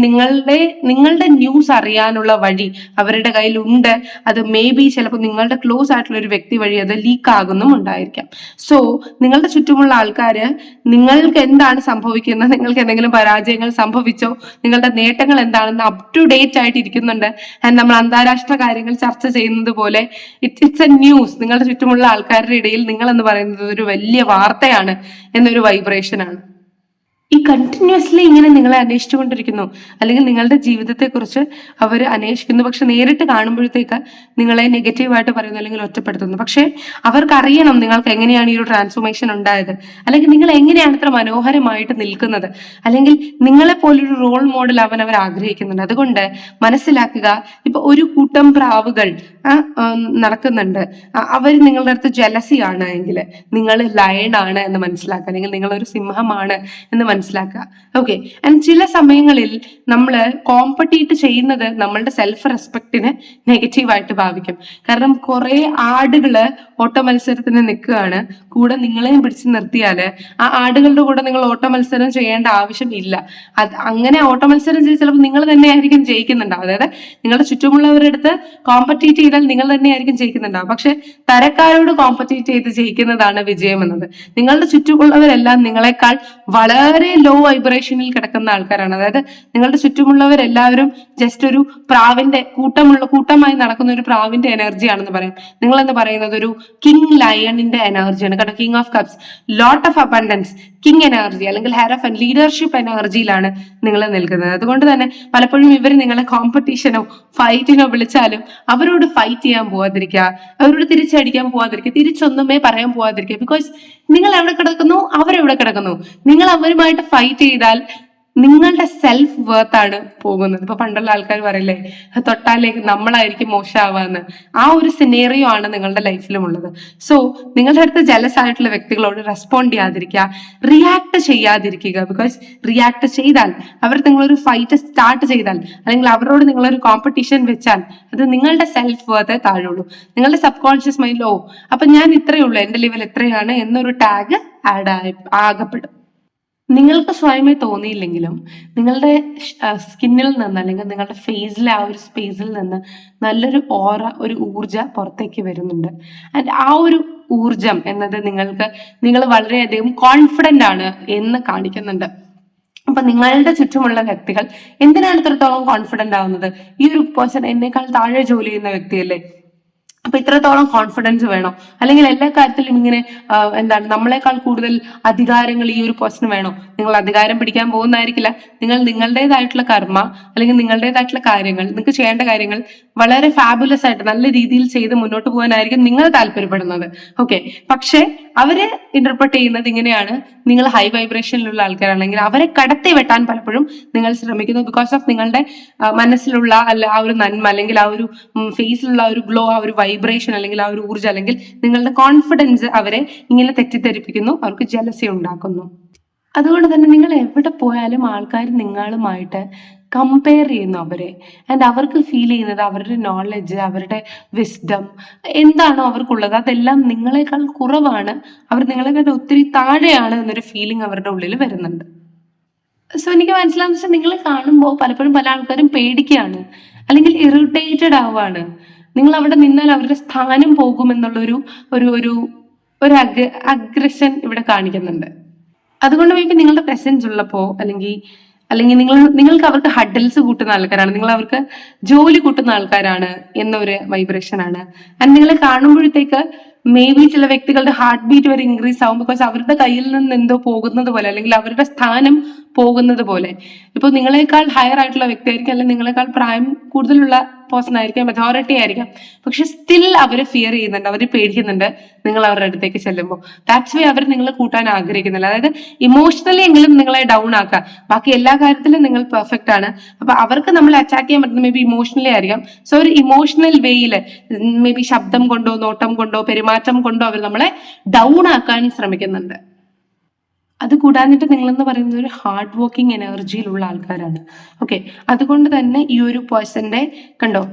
നിങ്ങളുടെ ന്യൂസ് അറിയാനുള്ള വഴി അവരുടെ കയ്യിലുണ്ട്. അത് മേ ബി ചിലപ്പോൾ നിങ്ങളുടെ ക്ലോസ് ആയിട്ടുള്ള ഒരു വ്യക്തി വഴി അത് ലീക്ക് ആകുന്നും ഉണ്ടായിരിക്കാം. സോ നിങ്ങളുടെ ചുറ്റുമുള്ള ആൾക്കാര് നിങ്ങൾക്ക് എന്താണ് സംഭവിക്കുന്നത്, നിങ്ങൾക്ക് എന്തെങ്കിലും പരാജയങ്ങൾ സംഭവിച്ചോ, നിങ്ങളുടെ നേട്ടങ്ങൾ എന്താണെന്ന് അപ് ടു ഡേറ്റ് ആയിട്ട് ഇരിക്കുന്നുണ്ട്. ആൻഡ് നമ്മൾ അന്താരാഷ്ട്ര കാര്യങ്ങൾ ചർച്ച ചെയ്യുന്നത് പോലെ ഇറ്റ്സ് എ ന്യൂസ്. നിങ്ങളുടെ ചുറ്റുമുള്ള ആൾക്കാരുടെ ഇടയിൽ നിങ്ങൾ എന്ന് പറയുന്നത് ഒരു വലിയ വാർത്തയാണ് എന്നൊരു വൈബ്രേഷൻ ആണ്. ഈ കണ്ടിന്യൂസ്ലി ഇങ്ങനെ നിങ്ങളെ അന്വേഷിച്ചുകൊണ്ടിരിക്കുന്നു, അല്ലെങ്കിൽ നിങ്ങളുടെ ജീവിതത്തെക്കുറിച്ച് അവർ അന്വേഷിക്കുന്നു, പക്ഷെ നേരിട്ട് കാണുമ്പോഴത്തേക്ക് നിങ്ങളെ നെഗറ്റീവായിട്ട് പറയുന്നു അല്ലെങ്കിൽ ഒറ്റപ്പെടുത്തുന്നു. പക്ഷെ അവർക്ക് അറിയണം നിങ്ങൾക്ക് എങ്ങനെയാണ് ഈ ഒരു ട്രാൻസ്ഫോർമേഷൻ ഉണ്ടായത്, അല്ലെങ്കിൽ നിങ്ങൾ എങ്ങനെയാണ് ഇത്ര മനോഹരമായിട്ട് നിൽക്കുന്നത്, അല്ലെങ്കിൽ നിങ്ങളെ പോലൊരു റോൾ മോഡൽ അവർ ആഗ്രഹിക്കുന്നുണ്ട്. അതുകൊണ്ട് മനസ്സിലാക്കുക, ഇപ്പൊ ഒരു കൂട്ടം പ്രാവുകൾ നടക്കുന്നുണ്ട്, അവർ നിങ്ങളുടെ അടുത്ത് ജലസിയാണ് എങ്കിൽ നിങ്ങൾ ലയൺ ആണ് എന്ന് മനസ്സിലാക്കുക, അല്ലെങ്കിൽ നിങ്ങളൊരു സിംഹമാണ് എന്ന് മനസ്സിലാക്കുക. ഓക്കെ. ആൻഡ് ചില സമയങ്ങളിൽ നമ്മൾ കോമ്പറ്റീറ്റ് ചെയ്യുന്നത് നമ്മളുടെ സെൽഫ് റെസ്പെക്റ്റിനെ നെഗറ്റീവായിട്ട് ഭാവിക്കും. കാരണം കുറെ ആടുകള് ഓട്ട മത്സരത്തിന് നിൽക്കുകയാണ്, കൂടെ നിങ്ങളെയും പിടിച്ച് നിർത്തിയാല് ആ ആടുകളുടെ കൂടെ നിങ്ങൾ ഓട്ട മത്സരം ചെയ്യേണ്ട ആവശ്യം ഇല്ല. അങ്ങനെ ഓട്ട മത്സരം ചെയ്ത് ചിലപ്പോൾ നിങ്ങൾ തന്നെ ആയിരിക്കും ജയിക്കുന്നുണ്ടാവും. അതായത് നിങ്ങളുടെ ചുറ്റുമുള്ളവരുടെ അടുത്ത് കോമ്പറ്റീറ്റ് ചെയ്താൽ നിങ്ങൾ തന്നെയായിരിക്കും ജയിക്കുന്നുണ്ടാവും. പക്ഷെ തരക്കാരോട് കോമ്പറ്റീറ്റ് ചെയ്ത് ജയിക്കുന്നതാണ് വിജയം എന്നത്. നിങ്ങളുടെ ചുറ്റുമുള്ളവരെല്ലാം നിങ്ങളെക്കാൾ വളരെ ലോ വൈബ്രേഷനിൽ കിടക്കുന്ന ആൾക്കാരാണ്. അതായത് നിങ്ങളുടെ ചുറ്റുമുള്ളവരെല്ലാവരും ജസ്റ്റ് ഒരു പ്രാവിന്റെ കൂട്ടമായി നടക്കുന്ന ഒരു പ്രാവിന്റെ എനർജിയാണെന്ന് പറയും. നിങ്ങൾ എന്ന് പറയുന്നത് ഒരു കിങ് ലയണിന്റെ എനർജിയാണ് കേട്ടോ. King of cups, lot of abundance, king energy അല്ലെങ്കിൽ ഹെയർ ഓഫ് ലീഡർഷിപ്പ് എനർജിയിലാണ് നിങ്ങൾ നിൽക്കുന്നത്. അതുകൊണ്ട് തന്നെ പലപ്പോഴും ഇവർ നിങ്ങളെ കോമ്പറ്റീഷനോ ഫൈറ്റിനോ വിളിച്ചാലും അവരോട് ഫൈറ്റ് ചെയ്യാൻ പോവാതിരിക്കുക, അവരോട് തിരിച്ചടിക്കാൻ പോവാതിരിക്കുക, തിരിച്ചൊന്നുമേ പറയാൻ പോവാതിരിക്കുക. ബിക്കോസ് നിങ്ങൾ എവിടെ കിടക്കുന്നു അവരെവിടെ കിടക്കുന്നു. നിങ്ങൾ അവരുമായിട്ട് ഫൈറ്റ് ചെയ്താൽ നിങ്ങളുടെ സെൽഫ് വർത്ത് ആണ് പോകുന്നത്. ഇപ്പൊ പണ്ടുള്ള ആൾക്കാർ പറയില്ലേ, തൊട്ടാലേക്ക് നമ്മളായിരിക്കും മോശമാവാന്ന്. ആ ഒരു സിനേറിയോ ആണ് നിങ്ങളുടെ ലൈഫിലും ഉള്ളത്. സോ നിങ്ങളുടെ അടുത്ത് ജലസ് ആയിട്ടുള്ള വ്യക്തികളോട് റെസ്പോണ്ട് ചെയ്യാതിരിക്കുക, റിയാക്ട് ചെയ്യാതിരിക്കുക. ബിക്കോസ് റിയാക്ട് ചെയ്താൽ, അവർ നിങ്ങളൊരു ഫൈറ്റ് സ്റ്റാർട്ട് ചെയ്താൽ, അല്ലെങ്കിൽ അവരോട് നിങ്ങളൊരു കോമ്പറ്റീഷൻ വെച്ചാൽ, അത് നിങ്ങളുടെ സെൽഫ് വർത്തെ താഴുള്ളൂ. നിങ്ങളുടെ സബ് കോൺഷ്യസ് മൈൻഡിൽ അപ്പൊ ഞാൻ ഇത്രയേ ഉള്ളൂ, എന്റെ ലെവൽ എത്രയാണ് എന്നൊരു ടാഗ് ആകപ്പെടും. നിങ്ങൾക്ക് സ്വയമേ തോന്നിയില്ലെങ്കിലും നിങ്ങളുടെ സ്കിന്നിൽ നിന്ന് അല്ലെങ്കിൽ നിങ്ങളുടെ ഫേസിലെ ആ ഒരു സ്പേസിൽ നിന്ന് നല്ലൊരു ഓറ, ഒരു ഊർജ പുറത്തേക്ക് വരുന്നുണ്ട്. ആൻഡ് ആ ഒരു ഊർജം എന്നത് നിങ്ങൾ വളരെയധികം കോൺഫിഡന്റ് ആണ് എന്ന് കാണിക്കുന്നുണ്ട്. അപ്പൊ നിങ്ങളുടെ ചുറ്റുമുള്ള വ്യക്തികൾ എന്തിനാണ് ഇത്രത്തോളം കോൺഫിഡന്റ് ആവുന്നത്? ഈ ഒരു പേഴ്സൺ എന്നേക്കാൾ താഴെ ജോലി ചെയ്യുന്ന വ്യക്തിയല്ലേ, അപ്പൊ ഇത്രത്തോളം കോൺഫിഡൻസ് വേണോ? അല്ലെങ്കിൽ എല്ലാ കാര്യത്തിലും ഇങ്ങനെ നമ്മളെക്കാൾ കൂടുതൽ അധികാരങ്ങൾ ഈ ഒരു പേഴ്സണ് വേണോ? നിങ്ങൾ അധികാരം പിടിക്കാൻ പോകുന്നതായിരിക്കില്ല. നിങ്ങൾ നിങ്ങളുടേതായിട്ടുള്ള കർമ്മ അല്ലെങ്കിൽ നിങ്ങളുടേതായിട്ടുള്ള കാര്യങ്ങൾ, നിങ്ങൾക്ക് ചെയ്യേണ്ട കാര്യങ്ങൾ വളരെ ഫാബുലസ് ആയിട്ട് നല്ല രീതിയിൽ ചെയ്ത് മുന്നോട്ട് പോകാനായിരിക്കും നിങ്ങൾ താല്പര്യപ്പെടുന്നത്. ഓക്കെ. പക്ഷെ അവര് ഇന്റർപ്രറ്റ് ചെയ്യുന്നത് ഇങ്ങനെയാണ്, നിങ്ങൾ ഹൈ വൈബ്രേഷനിലുള്ള ആൾക്കാരാണെങ്കിൽ അവരെ കടത്തി വെട്ടാൻ പലപ്പോഴും നിങ്ങൾ ശ്രമിക്കുന്നു. ബിക്കോസ് ഓഫ് നിങ്ങളുടെ മനസ്സിലുള്ള ആ ഒരു നന്മ, അല്ലെങ്കിൽ ആ ഒരു ഫേസിലുള്ള ആ ഒരു ഗ്ലോ, ആ ഒരു വൈബ്രേഷൻ, അല്ലെങ്കിൽ ആ ഒരു ഊർജ്ജം, അല്ലെങ്കിൽ നിങ്ങളുടെ കോൺഫിഡൻസ് അവരെ ഇങ്ങനെ തെറ്റിദ്ധരിപ്പിക്കുന്നു, അവർക്ക് ജലസി ഉണ്ടാക്കുന്നു. അതുകൊണ്ട് തന്നെ നിങ്ങൾ എവിടെ പോയാലും ആൾക്കാർ നിങ്ങളുമായിട്ട് കമ്പയർ ചെയ്യുന്നു അവരെ. ആൻഡ് അവർക്ക് ഫീൽ ചെയ്യുന്നത് അവരുടെ നോളജ്, അവരുടെ വിസ്ഡം എന്താണോ അവർക്കുള്ളത് അതെല്ലാം നിങ്ങളെക്കാൾ കുറവാണ്, അവർ നിങ്ങളെക്കാൾ ഒത്തിരി താഴെയാണ് എന്നൊരു ഫീലിംഗ് അവരുടെ ഉള്ളിൽ വരുന്നുണ്ട്. സോ എനിക്ക് മനസ്സിലാവുന്ന വെച്ചാൽ നിങ്ങൾ കാണുമ്പോൾ പലപ്പോഴും പല ആൾക്കാരും പേടിക്കുകയാണ്, അല്ലെങ്കിൽ ഇറിറ്റേറ്റഡ് ആവുകയാണ്. നിങ്ങൾ അവിടെ നിന്നാൽ അവരുടെ സ്ഥാനം പോകുമെന്നുള്ളൊരു ഒരു ഒരു ഒരു അഗ്രഷൻ ഇവിടെ കാണിക്കുന്നുണ്ട്. അതുകൊണ്ട് മേ ബി നിങ്ങളുടെ പ്രസൻസ് ഉള്ളപ്പോ, അല്ലെങ്കിൽ നിങ്ങൾക്ക് അവർക്ക് ഹഡിൽസ് കൂട്ടുന്ന ആൾക്കാരാണ്, നിങ്ങൾ അവർക്ക് ജോലി കൂട്ടുന്ന ആൾക്കാരാണ് എന്നൊരു വൈബ്രേഷൻ ആണ്. ആൻഡ് നിങ്ങളെ കാണുമ്പോഴത്തേക്ക് മേ ബി ചില വ്യക്തികളുടെ ഹാർട്ട് ബീറ്റ് വരെ ഇൻക്രീസ് ആവും. ബിക്കോസ് അവരുടെ കയ്യിൽ നിന്ന് എന്തോ പോകുന്നത് പോലെ, അല്ലെങ്കിൽ അവരുടെ സ്ഥാനം പോകുന്നത് പോലെ. ഇപ്പൊ നിങ്ങളെക്കാൾ ഹയർ ആയിട്ടുള്ള വ്യക്തി ആയിരിക്കും, അല്ലെങ്കിൽ നിങ്ങളെക്കാൾ പ്രായം കൂടുതലുള്ള പേഴ്സൺ ആയിരിക്കാം, മെജോറിറ്റി ആയിരിക്കാം. പക്ഷെ സ്റ്റിൽ അവരെ ഫിയർ ചെയ്യുന്നുണ്ട്, അവർ പേടിക്കുന്നുണ്ട് നിങ്ങൾ അവരുടെ അടുത്തേക്ക് ചെല്ലുമ്പോൾ. ദാറ്റ്സ് വേ അവർ നിങ്ങളെ കൂട്ടാൻ ആഗ്രഹിക്കുന്നില്ല. അതായത് ഇമോഷണലി എങ്കിലും നിങ്ങളെ ഡൗൺ ആക്കുക, ബാക്കി എല്ലാ കാര്യത്തിലും നിങ്ങൾ പെർഫെക്റ്റ് ആണ്. അപ്പൊ അവർക്ക് നമ്മളെ അറ്റാക്ക് ചെയ്യാൻ പറ്റുന്നത് മേ ബി ഇമോഷണലി ആയിരിക്കാം. സോ ഒരു ഇമോഷണൽ വേയില് മേ ബി ശബ്ദം കൊണ്ടോ നോട്ടം കൊണ്ടോ പെരുമാറ്റം കൊണ്ടോ അവർ നമ്മളെ ഡൗൺ ആക്കാൻ ശ്രമിക്കുന്നുണ്ട്. അത് കൂടാഞ്ഞിട്ട് നിങ്ങളെന്ന് പറയുന്നത് ഒരു ഹാർഡ് വർക്കിംഗ് എനർജിയിലുള്ള ആൾക്കാരാണ്. ഓക്കെ. അതുകൊണ്ട് തന്നെ ഈ ഒരു പേഴ്സന്റെ കണ്ടോ,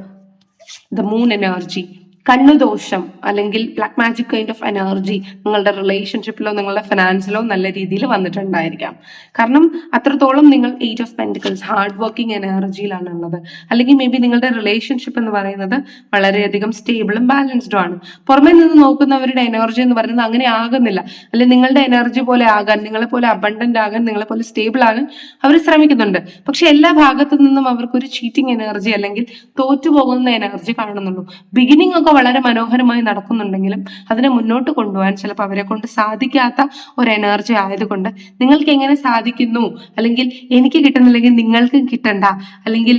ദ മൂൺ എനർജി, കണ്ണുദോഷം അല്ലെങ്കിൽ black magic kind of energy നിങ്ങളുടെ റിലേഷൻഷിപ്പിലോ നിങ്ങളുടെ ഫിനാൻസിലോ നല്ല രീതിയിൽ വന്നിട്ടുണ്ടായിരിക്കാം. കാരണം അത്രത്തോളം നിങ്ങൾ 8 ഓഫ് പെന്റിക്കിൾസ് ഹാർഡ് വർക്കിംഗ് എനർജിയിലാണ് ഉള്ളത്. അല്ലെങ്കിൽ മേ ബി നിങ്ങളുടെ റിലേഷൻഷിപ്പ് എന്ന് പറയുന്നത് വളരെയധികം സ്റ്റേബിളും ബാലൻസ്ഡും ആണ്. പുറമെ നിന്ന് നോക്കുന്നവരുടെ എനർജി എന്ന് പറയുന്നത് അങ്ങനെ ആകുന്നില്ല. അല്ലെങ്കിൽ നിങ്ങളുടെ എനർജി പോലെ ആകാൻ, നിങ്ങളെ പോലെ അബണ്ടന്റ് ആകാൻ, നിങ്ങളെ പോലെ സ്റ്റേബിൾ ആകാൻ അവർ ശ്രമിക്കുന്നുണ്ട്. പക്ഷെ എല്ലാ ഭാഗത്തു നിന്നും അവർക്കൊരു ചീറ്റിംഗ് എനർജി അല്ലെങ്കിൽ തോറ്റുപോകുന്ന എനർജി കാണുന്നുള്ളൂ. ബിഗിനിങ് ഒക്കെ വളരെ മനോഹരമായി നടക്കുന്നുണ്ടെങ്കിലും അതിനെ മുന്നോട്ട് കൊണ്ടുപോകാൻ ചിലപ്പോൾ അവരെ കൊണ്ട് സാധിക്കാത്ത ഒരു എനർജി ആയതുകൊണ്ട് നിങ്ങൾക്ക് എങ്ങനെ സാധിക്കുന്നു, അല്ലെങ്കിൽ എനിക്ക് കിട്ടുന്നില്ലെങ്കിൽ നിങ്ങൾക്കും കിട്ടണ്ട, അല്ലെങ്കിൽ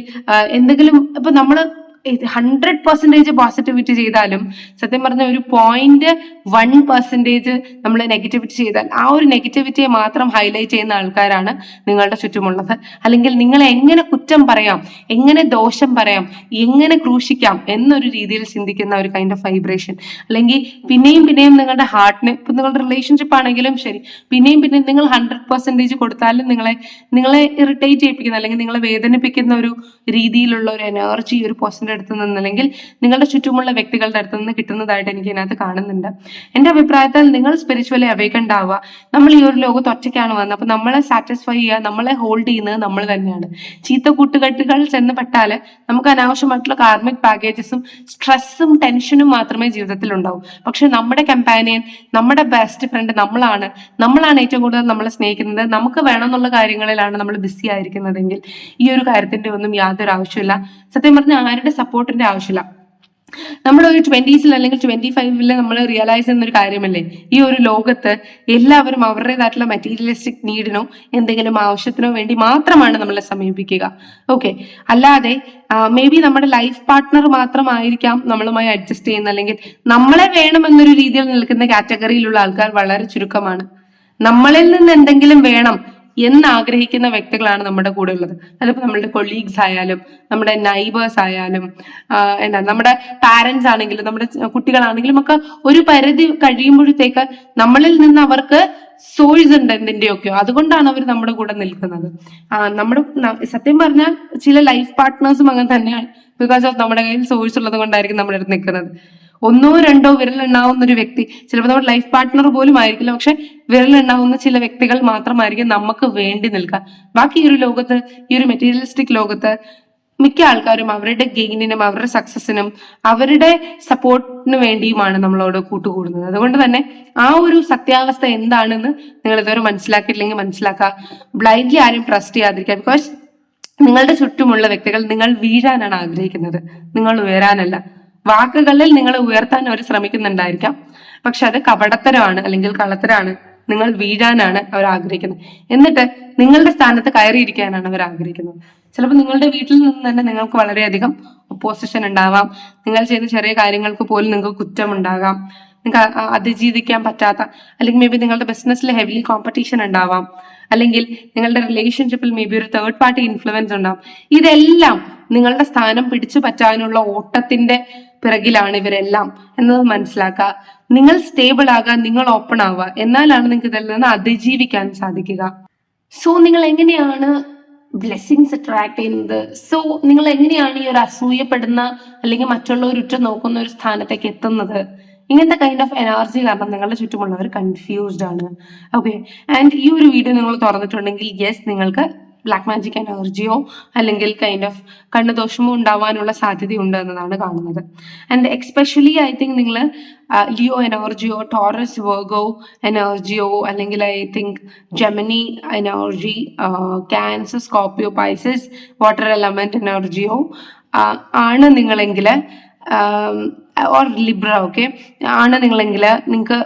എന്തെങ്കിലും ഇപ്പൊ നമ്മള് 100% പോസിറ്റിവിറ്റി ചെയ്താലും സത്യം പറഞ്ഞ ഒരു 0.1% നമ്മൾ നെഗറ്റിവിറ്റി ചെയ്താൽ ആ ഒരു നെഗറ്റിവിറ്റിയെ മാത്രം ഹൈലൈറ്റ് ചെയ്യുന്ന ആൾക്കാരാണ് നിങ്ങളുടെ ചുറ്റുമുള്ളത്. അല്ലെങ്കിൽ നിങ്ങളെ എങ്ങനെ കുറ്റം പറയാം, എങ്ങനെ ദോഷം പറയാം, എങ്ങനെ ക്രൂശിക്കാം എന്നൊരു രീതിയിൽ ചിന്തിക്കുന്ന ഒരു കൈൻഡ് ഓഫ് വൈബ്രേഷൻ. അല്ലെങ്കിൽ പിന്നെയും പിന്നെയും നിങ്ങളുടെ ഹാർട്ടിന്, ഇപ്പൊ നിങ്ങളുടെ റിലേഷൻഷിപ്പ് ആണെങ്കിലും ശരി, പിന്നെയും പിന്നെയും നിങ്ങൾ 100% കൊടുത്താലും നിങ്ങളെ ഇറിറ്റേറ്റ് ചെയ്യിപ്പിക്കുന്ന അല്ലെങ്കിൽ നിങ്ങളെ വേദനിപ്പിക്കുന്ന ഒരു രീതിയിലുള്ള ഒരു എനർജി ഒരു പേഴ്സന്റെ അടുത്ത് നിന്ന് അല്ലെങ്കിൽ നിങ്ങളുടെ ചുറ്റുമുള്ള വ്യക്തികളുടെ അടുത്ത് നിന്ന് കിട്ടുന്നതായിട്ട് എനിക്ക് ഇതിനകത്ത് കാണുന്നുണ്ട്. എൻ്റെ അഭിപ്രായത്തിൽ നിങ്ങൾ സ്പിരിച്വലി അവേക്കൻഡ് ആവുക. നമ്മൾ ഈ ഒരു ലോകത്ത് ഒറ്റയ്ക്കാണ് വന്നത്. അപ്പൊ നമ്മളെ സാറ്റിസ്ഫൈ ചെയ്യുക, നമ്മളെ ഹോൾഡ് ചെയ്യുന്നത് നമ്മൾ തന്നെയാണ്. ചീത്ത കൂട്ടുകെട്ടുകൾ ചെന്ന് പെട്ടാല് നമുക്ക് അനാവശ്യമായിട്ടുള്ള കാർമിക് പാക്കേജസും സ്ട്രെസ്സും ടെൻഷനും മാത്രമേ ജീവിതത്തിൽ ഉണ്ടാവൂ. പക്ഷെ നമ്മുടെ കമ്പാനിയൻ, നമ്മുടെ ബെസ്റ്റ് ഫ്രണ്ട് നമ്മളാണ് ഏറ്റവും കൂടുതൽ നമ്മളെ സ്നേഹിക്കുന്നത്. നമുക്ക് വേണമെന്നുള്ള കാര്യങ്ങളിലാണ് നമ്മൾ ബിസി ആയിരിക്കുന്നതെങ്കിൽ ഈ ഒരു കാര്യത്തിന്റെ ഒന്നും യാതൊരു ആവശ്യമില്ല. സത്യം പറഞ്ഞാൽ ആരുടെ സപ്പോർട്ടിന്റെ ആവശ്യമില്ല. നമ്മൾ ഒരു 20s അല്ലെങ്കിൽ 25 നമ്മൾ റിയലൈസ് ചെയ്യുന്ന ഒരു കാര്യമല്ലേ, ഈ ഒരു ലോകത്ത് എല്ലാവരും അവരുടേതായിട്ടുള്ള മെറ്റീരിയലിസ്റ്റിക് നീഡിനോ എന്തെങ്കിലും ആവശ്യത്തിനോ വേണ്ടി മാത്രമാണ് നമ്മളെ സമീപിക്കുക. ഓക്കെ, അല്ലാതെ മേ ബി നമ്മുടെ ലൈഫ് പാർട്ട്ണർ മാത്രമായിരിക്കാം നമ്മളുമായി അഡ്ജസ്റ്റ് ചെയ്യുന്ന, അല്ലെങ്കിൽ നമ്മളെ വേണമെന്നൊരു രീതിയിൽ നിൽക്കുന്ന കാറ്റഗറിയിലുള്ള ആൾക്കാർ വളരെ ചുരുക്കമാണ്. നമ്മളിൽ നിന്ന് എന്തെങ്കിലും വേണം എന്നാഗ്രഹിക്കുന്ന വ്യക്തികളാണ് നമ്മുടെ കൂടെ ഉള്ളത്. അതിപ്പോ നമ്മളുടെ കൊളീഗ്സ് ആയാലും നമ്മുടെ നൈബേഴ്സ് ആയാലും നമ്മുടെ പാരന്റ്സ് ആണെങ്കിലും നമ്മുടെ കുട്ടികളാണെങ്കിലും ഒക്കെ ഒരു പരിധി കഴിയുമ്പോഴത്തേക്ക് നമ്മളിൽ നിന്ന് അവർക്ക് സോഴ്സ് ഉണ്ട് എന്തിന്റെയൊക്കെയോ, അതുകൊണ്ടാണ് അവർ നമ്മുടെ കൂടെ നിൽക്കുന്നത്. നമ്മുടെ സത്യം പറഞ്ഞാൽ ചില ലൈഫ് പാർട്ട്നേഴ്സും അങ്ങനെ തന്നെയാണ്. ബിക്കോസ് ഓഫ് നമ്മുടെ കയ്യിൽ സോഴ്സ് ഉള്ളത് കൊണ്ടായിരിക്കും നമ്മുടെ അടുത്ത് നിൽക്കുന്നത്. ഒന്നോ രണ്ടോ വിരലെണ്ണാവുന്ന ഒരു വ്യക്തി, ചിലപ്പോൾ നമ്മുടെ ലൈഫ് പാർട്ട്ണർ പോലും ആയിരിക്കില്ല, പക്ഷെ വിരലെണ്ണാവുന്ന ചില വ്യക്തികൾ മാത്രമായിരിക്കും നമുക്ക് വേണ്ടി നിൽക്കുക. ബാക്കി ഈ ഒരു ലോകത്ത്, ഈ ഒരു മെറ്റീരിയലിസ്റ്റിക് ലോകത്ത് മിക്ക ആൾക്കാരും അവരുടെ ഗെയിനിനും അവരുടെ സക്സസിനും അവരുടെ സപ്പോർട്ടിന് വേണ്ടിയുമാണ് നമ്മളോട് കൂട്ടുകൂടുന്നത്. അതുകൊണ്ട് തന്നെ ആ ഒരു സത്യാവസ്ഥ എന്താണെന്ന് നിങ്ങൾ ഇതുവരെ മനസ്സിലാക്കിയിട്ടില്ലെങ്കിൽ മനസ്സിലാക്കുക. ബ്ലൈൻഡ്ലി ആരും ട്രസ്റ്റ് ചെയ്യാതിരിക്കുക. ബിക്കോസ് നിങ്ങളുടെ ചുറ്റുമുള്ള വ്യക്തികൾ നിങ്ങൾ വീഴാനാണ് ആഗ്രഹിക്കുന്നത്, നിങ്ങൾ ഉയരാനല്ല. വാക്കുകളിൽ നിങ്ങളെ ഉയർത്താൻ അവർ ശ്രമിക്കുന്നുണ്ടായിരിക്കാം, പക്ഷെ അത് കപടത്തരമാണ് അല്ലെങ്കിൽ കള്ളത്തരമാണ്. നിങ്ങൾ വീഴാനാണ് അവർ ആഗ്രഹിക്കുന്നത്. എന്നിട്ട് നിങ്ങളുടെ സ്ഥാനത്ത് കയറിയിരിക്കാനാണ് അവർ ആഗ്രഹിക്കുന്നത്. ചിലപ്പോൾ നിങ്ങളുടെ വീട്ടിൽ നിന്ന് തന്നെ നിങ്ങൾക്ക് വളരെയധികം ഒപ്പോസിഷൻ ഉണ്ടാവാം. നിങ്ങൾ ചെയ്ത ചെറിയ കാര്യങ്ങൾക്ക് പോലും നിങ്ങൾക്ക് കുറ്റമുണ്ടാകാം. നിങ്ങൾക്ക് അതിജീവിക്കാൻ പറ്റാത്ത, അല്ലെങ്കിൽ മേ ബി നിങ്ങളുടെ ബിസിനസ്സിൽ ഹെവിലി കോമ്പറ്റീഷൻ ഉണ്ടാവാം, അല്ലെങ്കിൽ നിങ്ങളുടെ റിലേഷൻഷിപ്പിൽ മേ ബി ഒരു തേർഡ് പാർട്ടി ഇൻഫ്ലുവൻസ് ഉണ്ടാവും. ഇതെല്ലാം നിങ്ങളുടെ സ്ഥാനം പിടിച്ചു പറ്റാനുള്ള ഓട്ടത്തിന്റെ പിറകിലാണ് ഇവരെല്ലാം എന്നത് മനസ്സിലാക്കുക. നിങ്ങൾ സ്റ്റേബിൾ ആകുക, നിങ്ങൾ ഓപ്പൺ ആവുക, എന്നാലാണ് നിങ്ങൾക്ക് ഇതിൽ നിന്ന് അതിജീവിക്കാൻ സാധിക്കുക. സോ നിങ്ങൾ എങ്ങനെയാണ് ബ്ലെസ്സിങ്സ് അട്രാക്ട് ചെയ്യുന്നത്? സോ നിങ്ങൾ എങ്ങനെയാണ് ഈ ഒരു അസൂയപ്പെടുന്ന അല്ലെങ്കിൽ മറ്റുള്ളവർ ഉറ്റു നോക്കുന്ന ഒരു സ്ഥാനത്തേക്ക് എത്തുന്നത്? ഇങ്ങനത്തെ കൈൻഡ് ഓഫ് എനർജി കാരണം നിങ്ങളുടെ ചുറ്റുമുള്ളവർ കൺഫ്യൂസ്ഡ് ആണ്. ഓക്കെ, ആൻഡ് ഈ ഒരു വീഡിയോ നിങ്ങൾ തുറന്നിട്ടുണ്ടെങ്കിൽ യെസ്, നിങ്ങൾക്ക് ബ്ലാക്ക് മാജിക് എനർജിയോ അല്ലെങ്കിൽ കൈൻഡ് ഓഫ് കണ്ണുദോഷമോ ഉണ്ടാവാനുള്ള സാധ്യതയുണ്ട് എന്നതാണ് കാണുന്നത്. ആൻഡ് എക്സ്പെഷ്യലി ഐ തിങ്ക് നിങ്ങൾ ലിയോ എനർജിയോ ടോറസ് വെർഗോ എനർജിയോ അല്ലെങ്കിൽ I think Gemini energy, cancer, Scorpio, Pisces, water element എനർജിയോ ആണ് നിങ്ങളെങ്കിൽ, ഓർ ലിബ്ര ഓക്കെ ആണ് നിങ്ങളെങ്കിൽ നിങ്ങൾക്ക്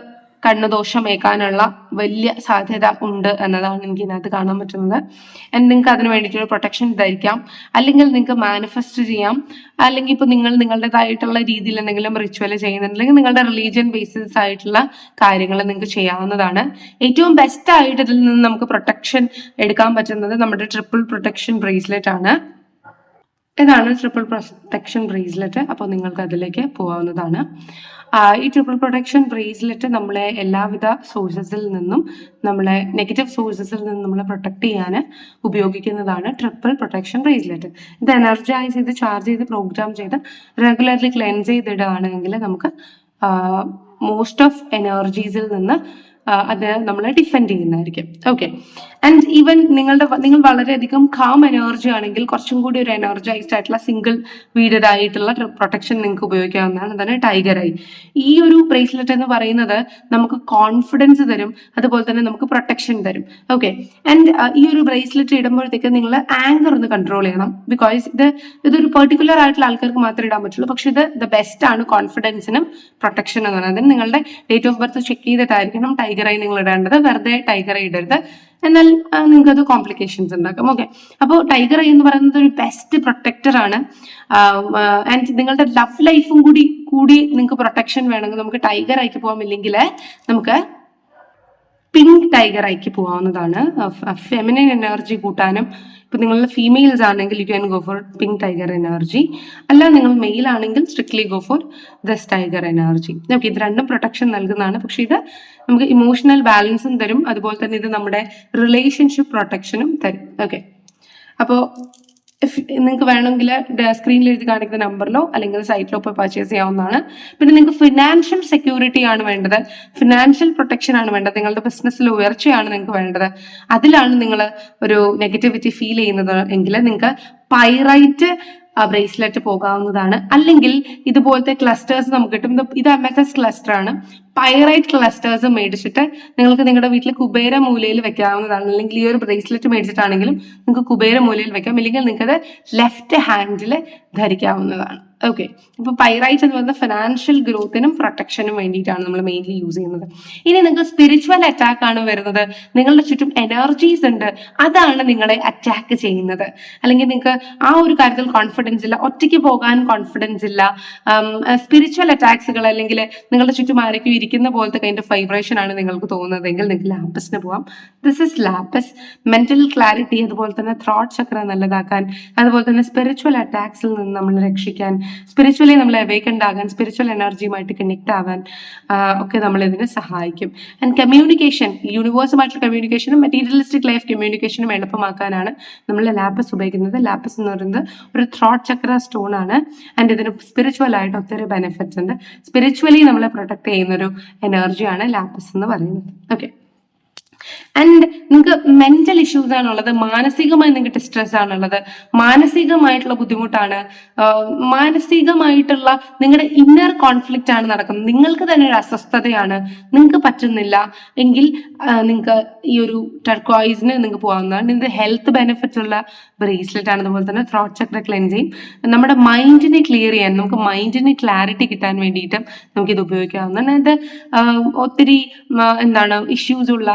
കണ്ണുദോഷം ഏൽക്കാനുള്ള വലിയ സാധ്യത ഉണ്ട് എന്നതാണ് എനിക്ക് ഇതിനകത്ത് കാണാൻ പറ്റുന്നത്. ആൻഡ് നിങ്ങൾക്ക് അതിന് വേണ്ടിയിട്ടൊരു പ്രൊട്ടക്ഷൻ ധരിക്കാം, അല്ലെങ്കിൽ നിങ്ങൾക്ക് മാനിഫെസ്റ്റ് ചെയ്യാം, അല്ലെങ്കിൽ ഇപ്പോൾ നിങ്ങളുടേതായിട്ടുള്ള രീതിയിൽ എന്തെങ്കിലും റിച്വൽ ചെയ്യുന്നുണ്ടെങ്കിൽ നിങ്ങളുടെ റിലീജിയൻ ബേസിസ് ആയിട്ടുള്ള കാര്യങ്ങൾ നിങ്ങൾക്ക് ചെയ്യാവുന്നതാണ്. ഏറ്റവും ബെസ്റ്റ് ആയിട്ട് ഇതിൽ നിന്ന് നമുക്ക് പ്രൊട്ടക്ഷൻ എടുക്കാൻ പറ്റുന്നത് നമ്മുടെ ട്രിപ്പിൾ പ്രൊട്ടക്ഷൻ ബ്രേസ്ലെറ്റ് ആണ്. ഇതാണ് ട്രിപ്പിൾ പ്രൊട്ടക്ഷൻ ബ്രേസ്ലെറ്റ്. അപ്പോൾ നിങ്ങൾക്ക് അതിലേക്ക് പോകാവുന്നതാണ്. ഈ ട്രിപ്പിൾ പ്രൊട്ടക്ഷൻ ബ്രേസ്ലെറ്റ് നമ്മളെ എല്ലാവിധ സോഴ്സസിൽ നിന്നും, നമ്മളെ നെഗറ്റീവ് സോഴ്സസിൽ നിന്നും നമ്മളെ പ്രൊട്ടക്ട് ചെയ്യാൻ ഉപയോഗിക്കുന്നതാണ് ട്രിപ്പിൾ പ്രൊട്ടക്ഷൻ ബ്രേസ്ലെറ്റ്. ഇത് എനർജൈസ് ചെയ്ത് ചാർജ് ചെയ്ത് പ്രോഗ്രാം ചെയ്ത് റെഗുലർലി ക്ലെൻസ് ചെയ്തിടുകയാണെങ്കിൽ നമുക്ക് മോസ്റ്റ് ഓഫ് എനർജീസിൽ നിന്ന് അത് നമ്മൾ ഡിഫെൻഡ് ചെയ്യുന്നതായിരിക്കും. ഓക്കെ, ആൻഡ് ഈവൻ നിങ്ങൾ വളരെയധികം കാം എനർജി ആണെങ്കിൽ കുറച്ചും കൂടി ഒരു എനർജൈസ്ഡ് ആയിട്ടുള്ള സിംഗിൾ വീഡഡ് ആയിട്ടുള്ള പ്രൊട്ടക്ഷൻ നിങ്ങൾക്ക് ഉപയോഗിക്കാവുന്നതാണ്. അതാണ് ടൈഗർ ഐ. ഈ ഒരു ബ്രേസ്ലെറ്റ് എന്ന് പറയുന്നത് നമുക്ക് കോൺഫിഡൻസ് തരും, അതുപോലെ തന്നെ നമുക്ക് പ്രൊട്ടക്ഷൻ തരും. ഓക്കെ, ആൻഡ് ഈ ഒരു ബ്രേസ്ലെറ്റ് ഇടുമ്പോഴത്തേക്ക് നിങ്ങൾ ആങ്കർ ഒന്ന് കൺട്രോൾ ചെയ്യണം. ബിക്കോസ് ഇതൊരു പെർട്ടിക്കുലർ ആയിട്ടുള്ള ആൾക്കാർക്ക് മാത്രമേ ഇടാൻ പറ്റുള്ളൂ. പക്ഷെ ഇത് ദ ബെസ്റ്റ് ആണ് കോൺഫിഡൻസിനും പ്രൊട്ടക്ഷൻ എന്ന് പറയുന്നത്. നിങ്ങളുടെ ഡേറ്റ് ഓഫ് ബർത്ത് ചെക്ക് ചെയ്തിട്ടായിരിക്കണം ടൈഗർ ഐ നിങ്ങൾ ഇടേണ്ടത്. വെറുതെ ടൈഗർ ഐ ഇടരുത്, എന്നാൽ നിങ്ങൾക്ക് അത് കോംപ്ലിക്കേഷൻസ് ഉണ്ടാക്കും. ഓക്കെ, അപ്പോൾ ടൈഗർ ഐ എന്ന് പറയുന്നത് ഒരു ബെസ്റ്റ് പ്രൊട്ടക്ടർ ആണ്. ആൻഡ് നിങ്ങളുടെ ലവ് ലൈഫും കൂടി നിങ്ങൾക്ക് പ്രൊട്ടക്ഷൻ വേണമെങ്കിൽ നമുക്ക് ടൈഗർ ഐക്ക് പോകാം. ഇല്ലെങ്കിൽ നമുക്ക് പിങ്ക് ടൈഗർ ഐക്ക് പോകാവുന്നതാണ്. ഫെമിനിൻ എനർജി കൂട്ടാനും. ഇപ്പൊ നിങ്ങൾ ഫീമെയിൽസ് ആണെങ്കിൽ you can go for pink tiger energy, അല്ല നിങ്ങൾ മെയിൽ ആണെങ്കിൽ strictly go for thus tiger energy. Okay, ഇത് രണ്ടും പ്രൊട്ടക്ഷൻ നൽകുന്നതാണ്. പക്ഷെ ഇത് നമുക്ക് ഇമോഷണൽ ബാലൻസും തരും, അതുപോലെ തന്നെ ഇത് നമ്മുടെ റിലേഷൻഷിപ്പ് പ്രൊട്ടക്ഷനും തരും. ഓക്കെ, അപ്പോൾ നിങ്ങൾക്ക് വേണമെങ്കിൽ സ്ക്രീനിൽ എഴുതി കാണിക്കുന്ന നമ്പറിലോ അല്ലെങ്കിൽ സൈറ്റിലോ പോയി പർച്ചേസ് ചെയ്യാവുന്നതാണ്. പിന്നെ നിങ്ങൾക്ക് ഫിനാൻഷ്യൽ സെക്യൂരിറ്റി ആണ് വേണ്ടത്, ഫിനാൻഷ്യൽ പ്രൊട്ടക്ഷൻ ആണ് വേണ്ടത്, നിങ്ങളുടെ ബിസിനസ്സിൽ ഉയർച്ചയാണ് നിങ്ങൾക്ക് വേണ്ടത്, അതിലാണ് നിങ്ങൾ ഒരു നെഗറ്റിവിറ്റി ഫീൽ ചെയ്യുന്നത് എങ്കിൽ നിങ്ങൾക്ക് പൈറൈറ്റ് ബ്രേസ്ലെറ്റ് പോകാവുന്നതാണ്. അല്ലെങ്കിൽ ഇതുപോലത്തെ ക്ലസ്റ്റേഴ്സ് നമുക്ക് കിട്ടും. ഇത് അമethys ക്ലസ്റ്റർ ആണ്. പൈറൈറ്റ് ക്ലസ്റ്റേഴ്സ് മേടിച്ചിട്ട് നിങ്ങൾക്ക് നിങ്ങളുടെ വീട്ടിൽ കുബേര മൂലയിൽ വെക്കാവുന്നതാണ്. അല്ലെങ്കിൽ ഈ ഒരു ബ്രേസ്ലെറ്റ് മേടിച്ചിട്ടാണെങ്കിലും നിങ്ങൾക്ക് കുബേര മൂലയിൽ വെക്കാം, ഇല്ലെങ്കിൽ നിങ്ങൾക്കത് ലെഫ്റ്റ് ഹാൻഡിൽ ധരിക്കാവുന്നതാണ്. ഓക്കെ, ഇപ്പൊ പൈറൈറ്റ് എന്ന് പറയുന്നത് ഫിനാൻഷ്യൽ ഗ്രോത്തിനും പ്രൊട്ടക്ഷനും വേണ്ടിയിട്ടാണ് നമ്മൾ മെയിൻലി യൂസ് ചെയ്യുന്നത്. ഇനി നിങ്ങൾക്ക് സ്പിരിച്വൽ അറ്റാക്ക് ആണ് വരുന്നത്, നിങ്ങളുടെ ചുറ്റും എനർജീസ് ഉണ്ട്, അതാണ് നിങ്ങളെ അറ്റാക്ക് ചെയ്യുന്നത്. അല്ലെങ്കിൽ നിങ്ങൾക്ക് ആ ഒരു കാര്യത്തിൽ കോൺഫിഡൻസ് ഇല്ല, ഒറ്റയ്ക്ക് പോകാൻ കോൺഫിഡൻസ് ഇല്ല, സ്പിരിച്വൽ അറ്റാക്സുകൾ അല്ലെങ്കിൽ നിങ്ങളുടെ ചുറ്റും ആരൊക്കെ ഇരിക്കുന്ന പോലത്തെ കൈൻഡ് ഓഫ് വൈബ്രേഷൻ ആണ് നിങ്ങൾക്ക് തോന്നുന്നതെങ്കിൽ നിങ്ങൾക്ക് ലാപ്പസിന് പോവാം. This is lapis. Mental clarity, അതുപോലെ തന്നെ ത്രോട്ട് ചക്ര നല്ലതാക്കാൻ, അതുപോലെ തന്നെ സ്പിരിച്വൽ അറ്റാക്സിൽ നിന്ന് നമ്മൾ രക്ഷിക്കാൻ, സ്പിരിച്വലി നമ്മൾ അവേക്കൻഡ് ആകാൻ, സ്പിരിച്വൽ എനർജിയുമായിട്ട് കണക്ട് ആവാൻ ഒക്കെ നമ്മൾ ഇതിനെ സഹായിക്കും. ആൻഡ് കമ്മ്യൂണിക്കേഷൻ, യൂണിവേഴ്സുമായിട്ടുള്ള കമ്മ്യൂണിക്കേഷനും മെറ്റീരിയലിസ്റ്റിക് ലൈഫ് കമ്മ്യൂണിക്കേഷനും എളുപ്പമാക്കാനാണ് നമ്മൾ ലാപ്പസ് ഉപയോഗിക്കുന്നത്. ലാപ്പസ് എന്ന് പറയുന്നത് ഒരു ത്രോട്ട് ചക്ര സ്റ്റോൺ ആണ്. ആൻഡ് ഇതിന് സ്പിരിച്വൽ ആയിട്ട് ഒത്തിരി ബെനിഫിറ്റ്സ് ഉണ്ട്. സ്പിരിച്വലി നമ്മളെ പ്രൊട്ടക്ട് ചെയ്യുന്ന ഒരു എനർജിയാണ് ലാപ്പസ് എന്ന് പറയുന്നത്. ഓക്കെ, ആൻഡ് നിങ്ങൾക്ക് മെന്റൽ ഇഷ്യൂസ് ആണുള്ളത്, മാനസികമായി നിങ്ങൾക്ക് സ്ട്രെസ് ആണുള്ളത്, മാനസികമായിട്ടുള്ള ബുദ്ധിമുട്ടാണ്, മാനസികമായിട്ടുള്ള നിങ്ങളുടെ ഇന്നർ കോൺഫ്ലിക്റ്റ് ആണ് നടക്കുന്നത്, നിങ്ങൾക്ക് തന്നെ ഒരു അസ്വസ്ഥതയാണ്, നിങ്ങൾക്ക് പറ്റുന്നില്ല എങ്കിൽ നിങ്ങൾക്ക് ഈ ഒരു ടർക്വൈസിന് നിങ്ങൾക്ക് പോകാവുന്നതാണ്. ഇത് ഹെൽത്ത് ബെനിഫിറ്റ്സ് ഉള്ള ബ്രേസ്ലെറ്റ് ആണ്. അതുപോലെ തന്നെ ത്രോട്ട് ചക്ര ക്ലെൻസിങ്, നമ്മുടെ മൈൻഡിനെ ക്ലിയർ ചെയ്യാൻ, നമുക്ക് മൈൻഡിന് ക്ലാരിറ്റി കിട്ടാൻ വേണ്ടിയിട്ടും നമുക്കിത് ഉപയോഗിക്കാവുന്നതാണ്. ഇത് ഒത്തിരി ഇഷ്യൂസ് ഉള്ള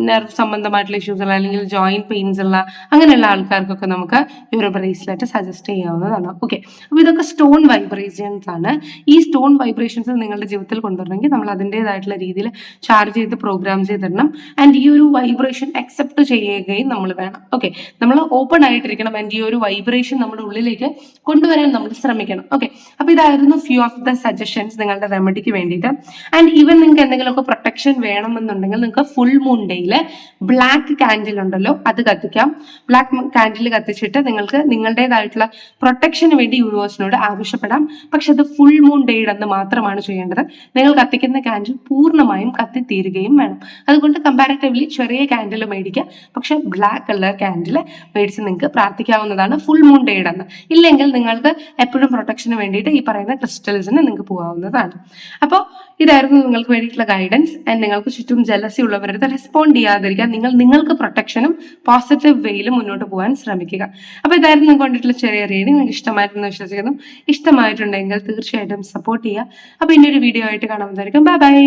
നെർവ് സംബന്ധമായിട്ടുള്ള ഇഷ്യൂസ് ഉള്ള അല്ലെങ്കിൽ ജോയിന്റ് പെയിൻസ് ഉള്ള അങ്ങനെയുള്ള ആൾക്കാർക്കൊക്കെ നമുക്ക് ഈ ഒരു ബ്രേസ്ലെറ്റ് സജസ്റ്റ് ചെയ്യാവുന്നതാണ്. ഓക്കെ, അപ്പോൾ ഇതൊക്കെ സ്റ്റോൺ വൈബ്രേഷൻസ് ആണ്. ഈ സ്റ്റോൺ വൈബ്രേഷൻസ് നിങ്ങളുടെ ജീവിതത്തിൽ കൊണ്ടുവരണമെങ്കിൽ നമ്മൾ അതിൻ്റെതായിട്ടുള്ള രീതിയിൽ ചാർജ് ചെയ്ത് പ്രോഗ്രാം ചെയ്തിടണം. ആൻഡ് ഈ ഒരു വൈബ്രേഷൻ അക്സെപ്റ്റ് ചെയ്യുകയും നമ്മൾ വേണം. ഓക്കെ, നമ്മൾ ഓപ്പൺ ആയിട്ടിരിക്കണം. ആൻഡ് ഈ ഒരു വൈബ്രേഷൻ നമ്മുടെ ഉള്ളിലേക്ക് കൊണ്ടുവരാൻ നമ്മൾ ശ്രമിക്കണം. ഓക്കെ, അപ്പോൾ ഇതായിരുന്നു ഫ്യൂ ഓഫ് ദ സജഷൻസ് നിങ്ങളുടെ റെമഡിക്ക് വേണ്ടിയിട്ട്. ആൻഡ് ഈവൻ നിങ്ങൾക്ക് എന്തെങ്കിലുമൊക്കെ പ്രൊട്ടക്ഷൻ വേണമെന്നുണ്ടെങ്കിൽ നിങ്ങൾക്ക് ഫുൾ മൂൺ ഡേയിൽ ബ്ലാക്ക് കാൻഡിൽ ഉണ്ടല്ലോ അത് കത്തിക്കാം. ബ്ലാക്ക് കാൻഡിൽ കത്തിച്ചിട്ട് നിങ്ങൾക്ക് നിങ്ങളുടേതായിട്ടുള്ള പ്രൊട്ടക്ഷന് വേണ്ടി യൂണിവേഴ്സിനോട് ആവശ്യപ്പെടാം. പക്ഷെ അത് ഫുൾ മൂൺ ഡേയുടെ അന്ന് മാത്രമാണ് ചെയ്യേണ്ടത്. നിങ്ങൾ കത്തിക്കുന്ന കാൻഡിൽ പൂർണ്ണമായും കത്തിത്തീരുകയും വേണം. അതുകൊണ്ട് കമ്പാരിറ്റീവ്ലി ചെറിയ കാൻഡിൽ മേടിക്കുക, പക്ഷെ ബ്ലാക്ക് കളർ കാൻഡിൽ മേടിച്ച് നിങ്ങൾക്ക് പ്രാർത്ഥിക്കാവുന്നതാണ് ഫുൾ മൂൺ ഡേയുടെ അന്ന്. ഇല്ലെങ്കിൽ നിങ്ങൾക്ക് എപ്പോഴും പ്രൊട്ടക്ഷന് വേണ്ടിയിട്ട് ഈ പറയുന്ന ക്രിസ്റ്റൽസിന് നിങ്ങൾക്ക് പോകാവുന്നതാണ്. അപ്പോൾ ഇതായിരുന്നു നിങ്ങൾക്ക് വേണ്ടിയിട്ടുള്ള ഗൈഡൻസ്. ആൻഡ് നിങ്ങൾക്ക് ചുറ്റും ജലസി ഉള്ളവരുടെ റെസ്പോണ്ട് ചെയ്യാതിരിക്കാൻ നിങ്ങൾക്ക് പ്രൊട്ടക്ഷനും പോസിറ്റീവ് വേയിലും മുന്നോട്ട് പോകാൻ ശ്രമിക്കുക. അപ്പോൾ ഇതായിരുന്നു നിങ്ങൾക്ക് വേണ്ടിയിട്ടുള്ള ചെറിയ റീഡിങ്. നിങ്ങൾക്ക് ഇഷ്ടമായിട്ടെന്ന് വിശ്വസിക്കുന്നു. ഇഷ്ടമായിട്ടുണ്ടെങ്കിൽ തീർച്ചയായിട്ടും സപ്പോർട്ട് ചെയ്യുക. അപ്പോൾ ഇനി ഒരു വീഡിയോ ആയിട്ട് കാണാൻ. Bye bye.